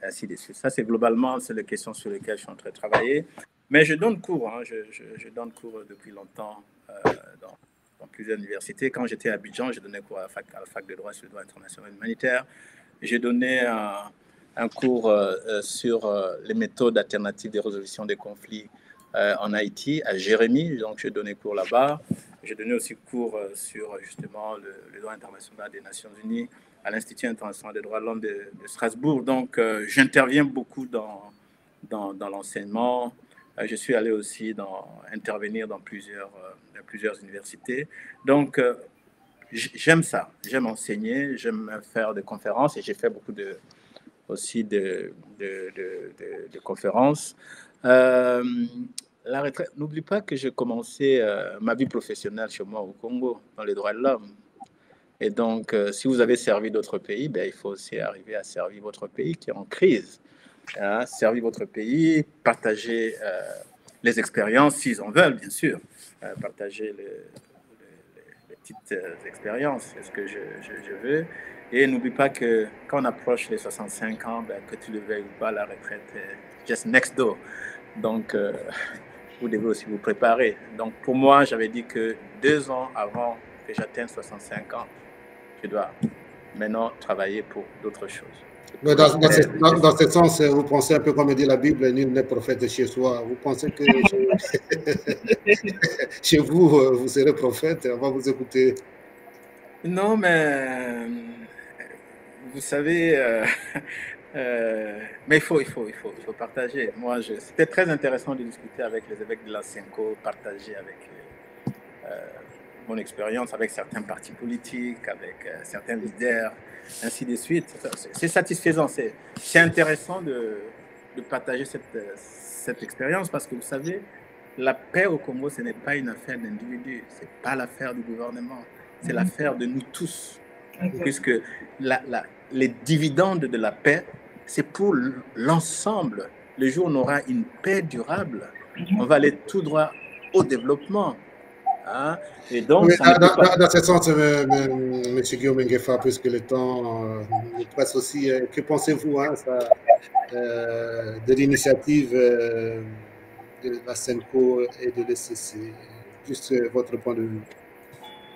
ainsi de suite? Ça, c'est globalement, c'est les questions sur lesquelles je suis en train de travailler. Mais je donne cours, hein, je donne cours depuis longtemps dans plusieurs universités. Quand j'étais à Abidjan, je donnais cours à la fac de droit sur le droit international humanitaire. J'ai donné un cours sur les méthodes alternatives de résolution des conflits en Haïti, à Jérémie. Donc, j'ai donné cours là-bas. J'ai donné aussi cours sur justement le droit international des Nations Unies à l'Institut international des droits de l'homme de Strasbourg. Donc, j'interviens beaucoup dans l'enseignement. Je suis allé aussi intervenir dans plusieurs universités. Donc, j'aime ça. J'aime enseigner, j'aime faire des conférences et j'ai fait beaucoup aussi de conférences. La retraite, n'oublie pas que j'ai commencé ma vie professionnelle chez moi au Congo, dans les droits de l'homme. Et donc, si vous avez servi d'autres pays, il faut aussi arriver à servir votre pays qui est en crise. Hein, servir votre pays, partager les expériences, s'ils en veulent, bien sûr. Partager les petites expériences, c'est ce que je veux. Et n'oublie pas que quand on approche les 65 ans, que tu le veuilles ou pas, la retraite est just next door. Donc, vous devez aussi vous préparer. Donc, pour moi, j'avais dit que 2 ans avant que j'atteigne 65 ans, je dois maintenant travailler pour d'autres choses. Dans ce sens, vous pensez un peu comme dit la Bible, nul n'est prophète chez soi. Vous pensez que chez vous, vous serez prophète, on va vous écouter. Non, mais vous savez, mais il faut partager. Moi, c'était très intéressant de discuter avec les évêques de la Senko, partager avec mon expérience avec certains partis politiques, avec certains leaders, ainsi de suite. C'est satisfaisant, c'est intéressant de partager cette expérience parce que vous savez, la paix au Congo, ce n'est pas une affaire d'individus, ce n'est pas l'affaire du gouvernement, c'est l'affaire de nous tous. Puisque les dividendes de la paix, c'est pour l'ensemble. Le jour où on aura une paix durable, on va aller tout droit au développement. Hein? Et donc, oui, dans ce sens, M. Guillaume Ngefa, puisque le temps nous presse aussi, que pensez-vous de l'initiative de la Senko et de l'ECC? Juste votre point de vue.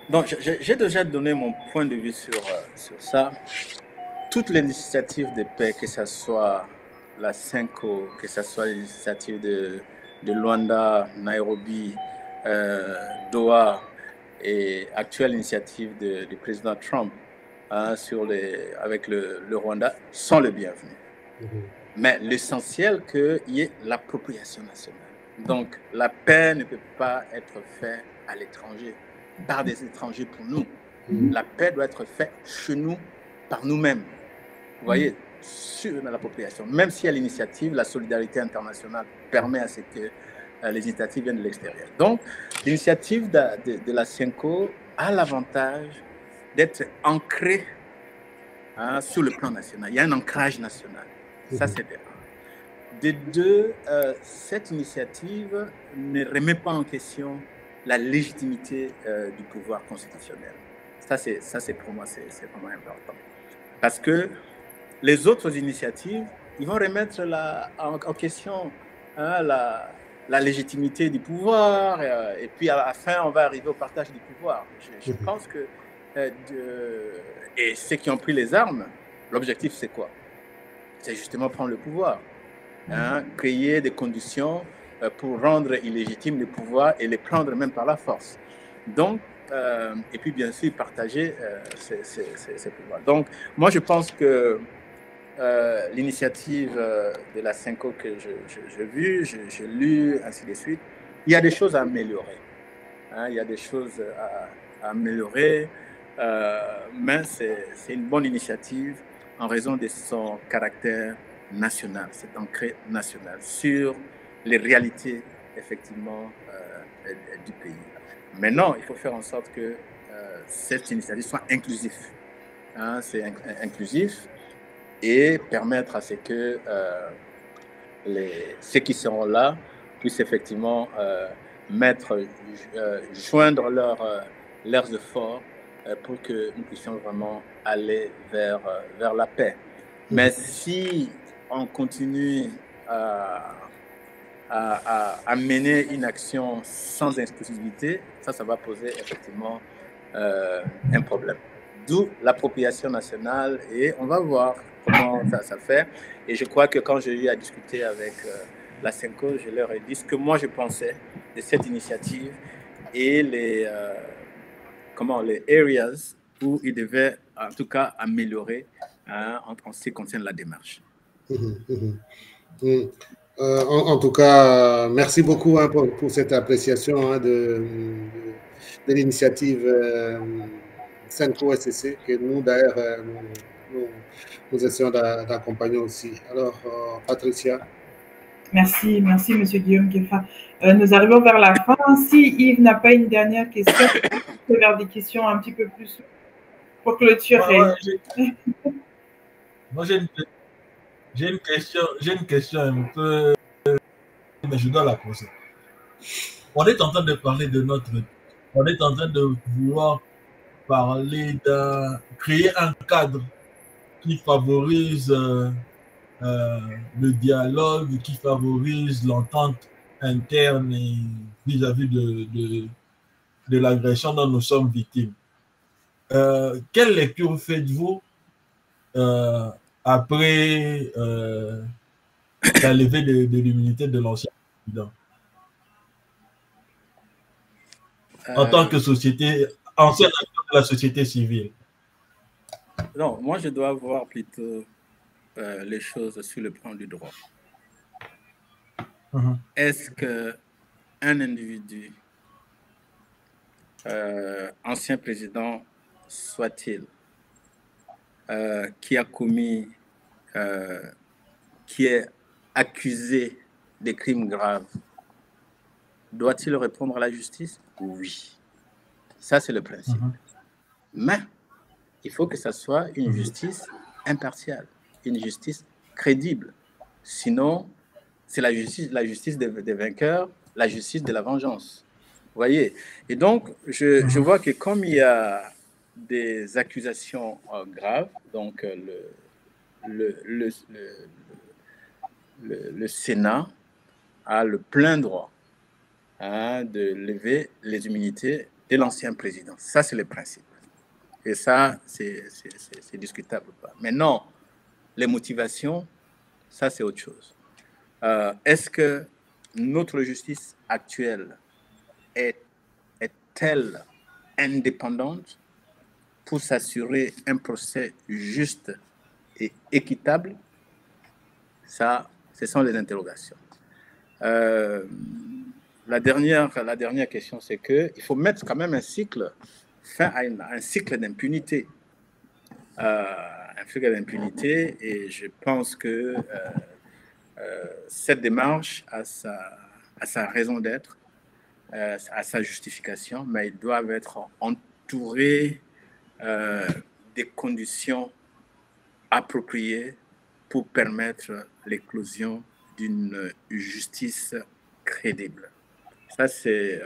Donc, j'ai déjà donné mon point de vue sur ça. Toutes les initiatives de paix, que ce soit la Senko, que ce soit l'initiative de Luanda, Nairobi, Doha et actuelle initiative du président Trump avec le Rwanda sont les bienvenus. Mais l'essentiel, qu'il y ait l'appropriation nationale. Donc, la paix ne peut pas être faite à l'étranger, par des étrangers pour nous. La paix doit être faite chez nous, par nous-mêmes. Vous voyez, sur l'appropriation. Même si à l'initiative, la solidarité internationale permet à ce que les initiatives viennent de l'extérieur. Donc, l'initiative de la Senko a l'avantage d'être ancrée sur le plan national. Il y a un ancrage national. Ça, c'est bien. De deux, cette initiative ne remet pas en question la légitimité du pouvoir constitutionnel. Ça, c'est pour moi, c'est vraiment important. Parce que les autres initiatives, ils vont remettre en question la légitimité du pouvoir, et puis à la fin, on va arriver au partage du pouvoir. Je pense que, et ceux qui ont pris les armes, l'objectif, c'est quoi? C'est justement prendre le pouvoir, créer des conditions pour rendre illégitime le pouvoir et les prendre même par la force. Donc, et puis bien sûr, partager ces pouvoirs. Donc, moi, je pense que l'initiative de la Senko que j'ai vue, j'ai lu, ainsi de suite, il y a des choses à améliorer. Il y a des choses à améliorer, mais c'est une bonne initiative en raison de son caractère national, c'est ancré national sur les réalités, effectivement, du pays. Maintenant, il faut faire en sorte que cette initiative soit inclusive. C'est inclusif et permettre à ce que ceux qui seront là puissent effectivement joindre leurs efforts pour que nous puissions vraiment aller vers la paix. Mais si on continue à mener une action sans exclusivité, ça va poser effectivement un problème. D'où l'appropriation nationale, et on va voir comment ça fait. Et je crois que quand j'ai eu à discuter avec la Senko, je leur ai dit ce que moi je pensais de cette initiative et les areas où ils devaient en tout cas améliorer en ce qui concerne la démarche. En tout cas, merci beaucoup pour cette appréciation de l'initiative Senko SCC que nous, d'ailleurs, nous essayons d'accompagner aussi. Alors, Patricia. Merci, Monsieur Guillaume Ngefa. Nous arrivons vers la fin. Si Yves n'a pas une dernière question, on peut vers des questions un petit peu plus pour clôturer. Moi, j'ai une question un peu, mais je dois la poser. On est en train de parler on est en train de vouloir parler créer un cadre qui favorise le dialogue, qui favorise l'entente interne et vis-à-vis de l'agression dont nous sommes victimes. Quelle lecture faites-vous après la levée de l'immunité de l'ancien président en tant que société, ancien acteur de la société civile? Non, moi je dois voir plutôt les choses sur le plan du droit. Est-ce qu'un individu, ancien président soit-il, qui a commis, qui est accusé de crimes graves, doit-il répondre à la justice? Oui. Ça, c'est le principe. Mais il faut que ça soit une justice impartiale, une justice crédible. Sinon, c'est la justice des vainqueurs, la justice de la vengeance. Vous voyez? Et donc, je vois que comme il y a des accusations graves, donc le Sénat a le plein droit de lever les immunités de l'ancien président. Ça, c'est le principe. Et ça, c'est discutable ou pas. Maintenant, les motivations, ça, c'est autre chose. Est-ce que notre justice actuelle est-elle indépendante pour s'assurer un procès juste et équitable? Ça, ce sont les interrogations. La dernière question, c'est qu'il faut mettre quand même fin à un cycle d'impunité. Un cycle d'impunité, et je pense que cette démarche a sa raison d'être, à sa justification, mais ils doivent être entourés des conditions appropriées pour permettre l'éclosion d'une justice crédible. Ça, c'est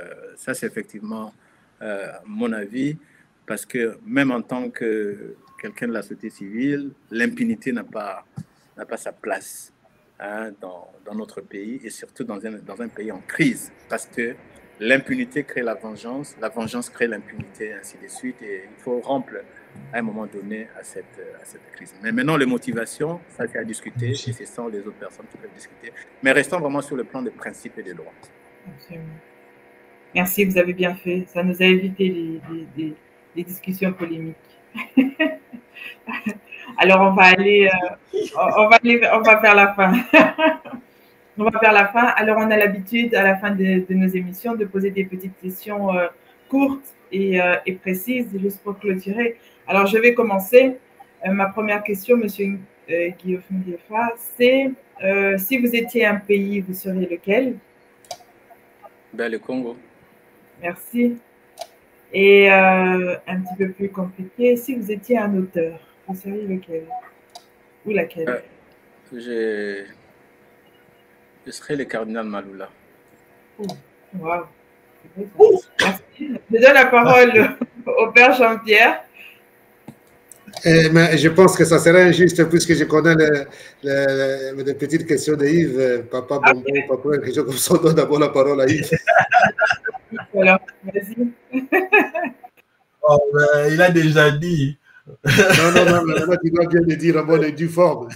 effectivement mon avis, parce que même en tant que quelqu'un de la société civile, l'impunité n'a pas sa place dans notre pays, et surtout dans un pays en crise, parce que l'impunité crée la vengeance crée l'impunité, ainsi de suite, et il faut rompre à un moment donné à cette crise. Mais maintenant, les motivations, ça c'est à discuter, et ce sont les autres personnes qui peuvent discuter. Mais restons vraiment sur le plan des principes et des droits. Absolument. Merci, vous avez bien fait. Ça nous a évité les discussions polémiques. Alors, on va faire la fin. On va faire la fin. Alors, on a l'habitude, à la fin de nos émissions, de poser des petites questions courtes et précises, juste pour clôturer. Alors, je vais commencer. Ma première question, Monsieur Guillaume Ngéfa, c'est si vous étiez un pays, vous seriez lequel? Le Congo. Merci. Et un petit peu plus compliqué, si vous étiez un auteur, vous seriez lequel? Ou laquelle? Je serais le cardinal Malula. Wow. Merci. Je donne la parole au Père Jean-Pierre. Mais je pense que ça serait injuste, puisque je connais les petites questions de Yves, Papa Bombo, Papa, quelque chose comme ça. On donne d'abord la parole à Yves. Alors, vas-y. Oh, il a déjà dit. Non, tu dois bien le dire avant les due forme.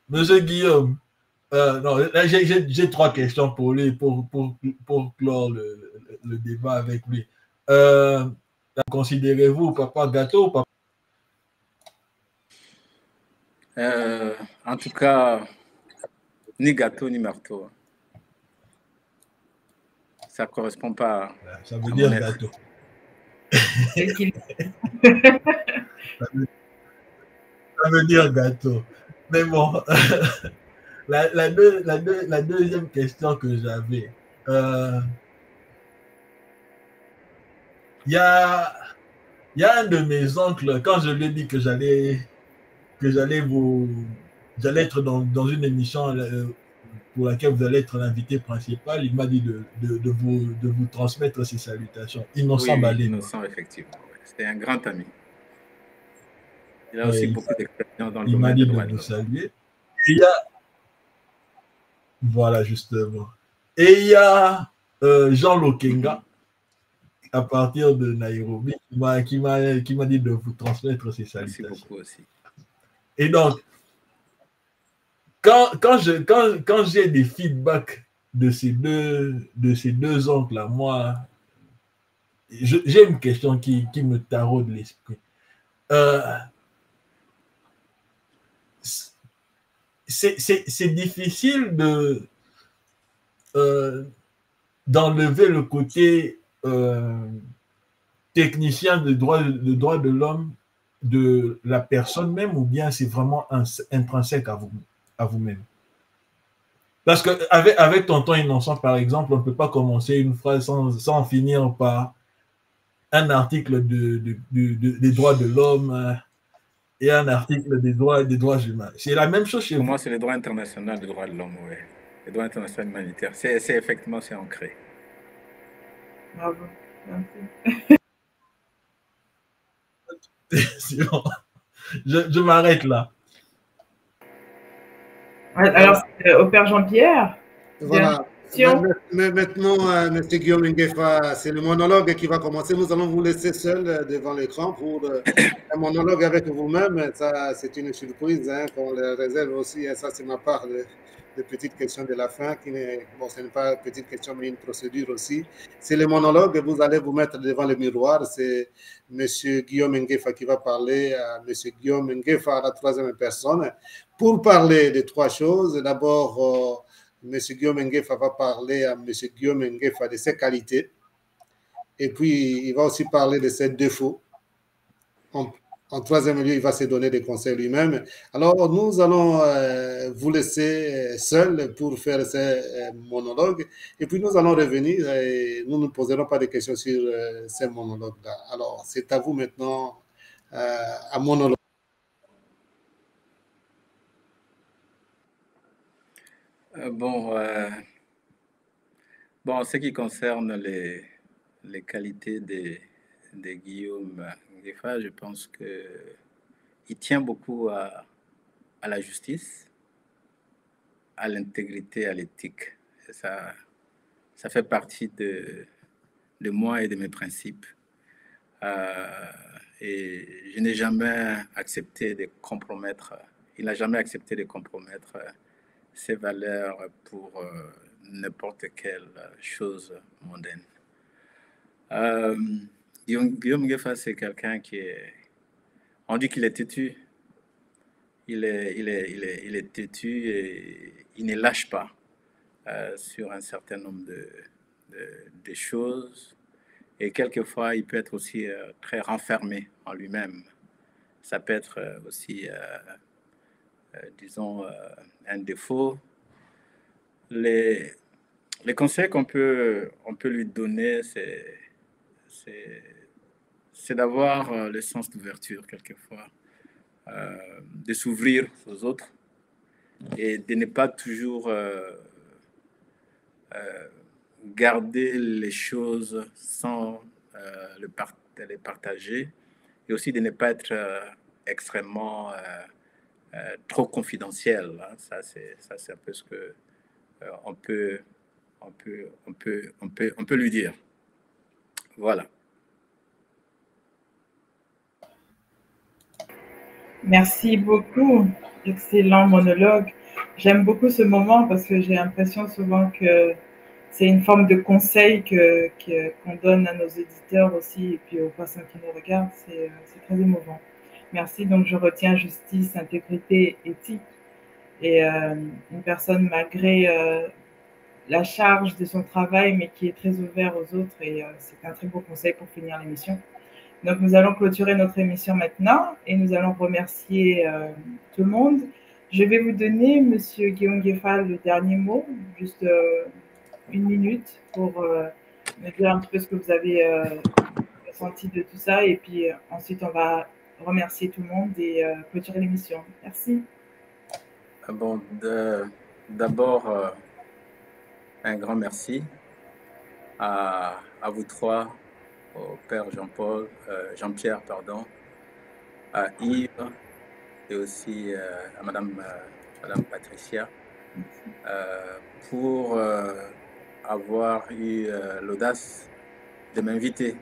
Monsieur Guillaume, j'ai 3 questions pour lui, pour clore le débat avec lui. Considérez-vous papa gâteau ou papa? En tout cas, ni gâteau ni marteau. Ça ne correspond pas. Ça veut dire gâteau. Ça veut dire gâteau. Mais bon, la deuxième question que j'avais, il y a un de mes oncles, quand je lui ai dit que j'allais être dans une émission pour laquelle vous allez être l'invité principal, il m'a dit de vous transmettre ses salutations. Innocent Balé. Innocent, effectivement. C'était un grand ami. Il a aussi beaucoup d'expérience dans le il m'a domaine dit des de droits de vous l'homme. saluer. Et il y a, voilà, justement. Et il y a Jean Lokenga, à partir de Nairobi, qui m'a dit de vous transmettre ses salutations. Merci beaucoup aussi. Et donc, quand j'ai des feedbacks de ces deux oncles-là, moi, j'ai une question qui me taraude l'esprit. C'est difficile d'enlever le côté technicien de droit de l'homme de la personne même, ou bien c'est vraiment intrinsèque à vous-même? Parce qu'avec Tonton Innocent, par exemple, on ne peut pas commencer une phrase sans finir par un article des droits de l'homme et un article des droits humains. C'est la même chose chez vous. Pour moi, c'est le droit international des droits de l'homme, oui. Le droit international humanitaire. C'est effectivement, c'est ancré. Bravo. Merci. Bon. Je m'arrête là. Alors, au Père Jean-Pierre. Voilà. Maintenant, M. Guillaume Nguefa, c'est le monologue qui va commencer. Nous allons vous laisser seul devant l'écran pour un monologue avec vous-même. Ça, c'est une surprise qu'on le réserve aussi. Et ça, c'est ma part de petites questions de la fin. Bon, ce n'est pas une petite question, mais une procédure aussi. C'est le monologue. Vous allez vous mettre devant le miroir. C'est M. Guillaume Nguefa qui va parler à M. Guillaume Nguefa à la troisième personne pour parler de trois choses. D'abord, M. Guillaume Nguefa va parler à M. Guillaume Nguefa de ses qualités. Et puis, il va aussi parler de ses défauts. En troisième lieu, il va se donner des conseils lui-même. Alors, nous allons vous laisser seul pour faire ces monologues. Et puis, nous allons revenir et nous ne poserons pas de questions sur ces monologues-là. Alors, c'est à vous maintenant à monologue. Bon, en ce qui concerne les qualités de Guillaume Nguefa, je pense qu'il tient beaucoup à la justice, à l'intégrité, à l'éthique. Ça fait partie de moi et de mes principes. Et je n'ai jamais accepté de compromettre, il n'a jamais accepté de compromettre ses valeurs pour n'importe quelle chose mondaine. Guillaume Nguefa, c'est quelqu'un qui est... On dit qu'il est têtu. Il est têtu et il ne lâche pas sur un certain nombre de choses. Et quelquefois, il peut être aussi très renfermé en lui-même. Ça peut être aussi, disons, un défaut. Les conseils qu'on peut lui donner, c'est d'avoir le sens d'ouverture quelquefois, de s'ouvrir aux autres et de ne pas toujours garder les choses sans les partager, et aussi de ne pas être extrêmement trop confidentiel. Hein. Ça, c'est un peu ce que on peut lui dire. Voilà. Merci beaucoup. Excellent monologue. J'aime beaucoup ce moment parce que j'ai l'impression souvent que c'est une forme de conseil qu'on donne à nos éditeurs aussi et puis aux personnes qui nous regardent. C'est très émouvant. Merci. Donc, je retiens justice, intégrité, éthique. Et une personne, malgré la charge de son travail, mais qui est très ouverte aux autres. Et c'est un très beau conseil pour finir l'émission. Donc, nous allons clôturer notre émission maintenant et nous allons remercier tout le monde. Je vais vous donner, Monsieur Guillaume Nguefa, le dernier mot, juste une minute pour me dire un petit peu ce que vous avez ressenti de tout ça. Et puis ensuite, on va remercier tout le monde et clôturer l'émission. Merci. Bon, d'abord, un grand merci à vous trois, au Père Jean-Pierre, pardon, à Yves et aussi à Madame Patricia pour avoir eu l'audace de m'inviter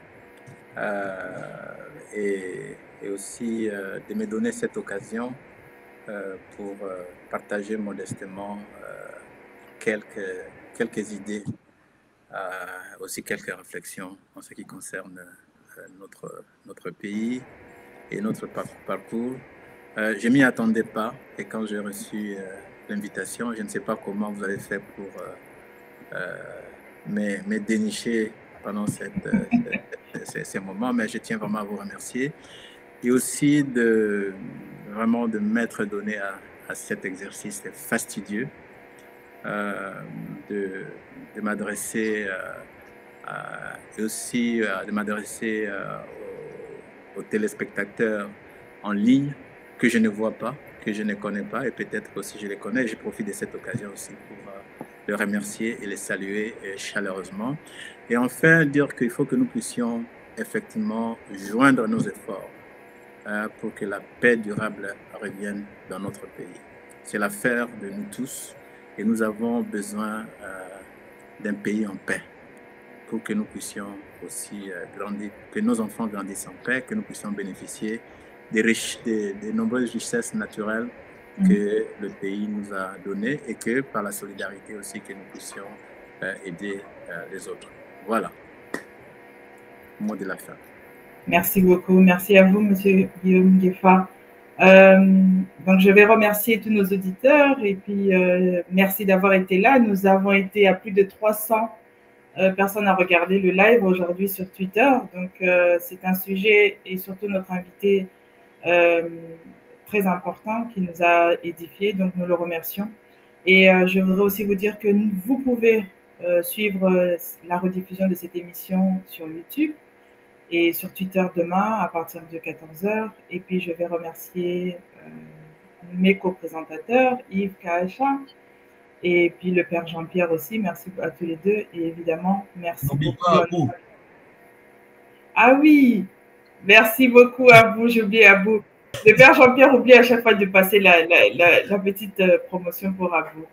et aussi de me donner cette occasion pour partager modestement quelques idées, aussi quelques réflexions en ce qui concerne notre pays et notre parcours. Je ne m'y attendais pas et quand j'ai reçu l'invitation, je ne sais pas comment vous avez fait pour me dénicher pendant ces moments, mais je tiens vraiment à vous remercier et aussi vraiment de m'être donné à cet exercice fastidieux, de m'adresser et aussi de m'adresser aux téléspectateurs en ligne que je ne vois pas, que je ne connais pas, et peut-être aussi je les connais. Je profite de cette occasion aussi pour les remercier et les saluer chaleureusement. Et enfin, dire qu'il faut que nous puissions effectivement joindre nos efforts pour que la paix durable revienne dans notre pays. C'est l'affaire de nous tous et nous avons besoin d'un pays en paix pour que nous puissions aussi grandir, que nos enfants grandissent en paix, que nous puissions bénéficier des nombreuses richesses naturelles que le pays nous a données et que par la solidarité aussi que nous puissions aider les autres. Voilà. Mot de la fin. Merci beaucoup. Merci à vous, Monsieur Guillaume Ngeffa. Donc, je vais remercier tous nos auditeurs et puis merci d'avoir été là. Nous avons été à plus de 300 personnes à regarder le live aujourd'hui sur Twitter. Donc, c'est un sujet et surtout notre invité très important qui nous a édifiés. Donc, nous le remercions. Et je voudrais aussi vous dire que vous pouvez suivre la rediffusion de cette émission sur YouTube et sur Twitter demain à partir de 14h. Et puis, je vais remercier mes co-présentateurs, Yves Kahacha, et puis le Père Jean-Pierre aussi. Merci à tous les deux. Et évidemment, merci beaucoup. Ah oui, merci beaucoup à vous. J'ai oublié Abou. Le Père Jean-Pierre oublie à chaque fois de passer la petite promotion pour Abou.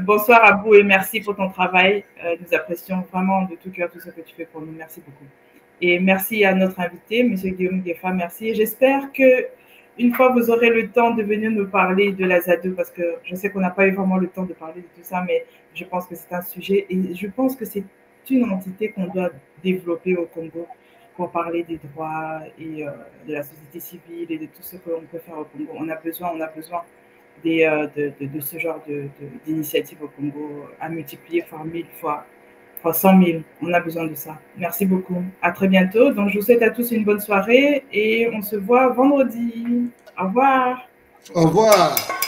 Bonsoir Abou et merci pour ton travail. Nous apprécions vraiment de tout cœur tout ce que tu fais pour nous. Merci beaucoup. Et merci à notre invité, M. Guillaume Ngeffa, merci. J'espère qu'une fois vous aurez le temps de venir nous parler de la ZADO, parce que je sais qu'on n'a pas eu vraiment le temps de parler de tout ça, mais je pense que c'est un sujet et je pense que c'est une entité qu'on doit développer au Congo pour parler des droits et de la société civile et de tout ce que l'on peut faire au Congo. On a besoin de ce genre d'initiative au Congo à multiplier par 1000 fois. 100 000, on a besoin de ça. Merci beaucoup. À très bientôt. Donc, je vous souhaite à tous une bonne soirée et on se voit vendredi. Au revoir. Au revoir.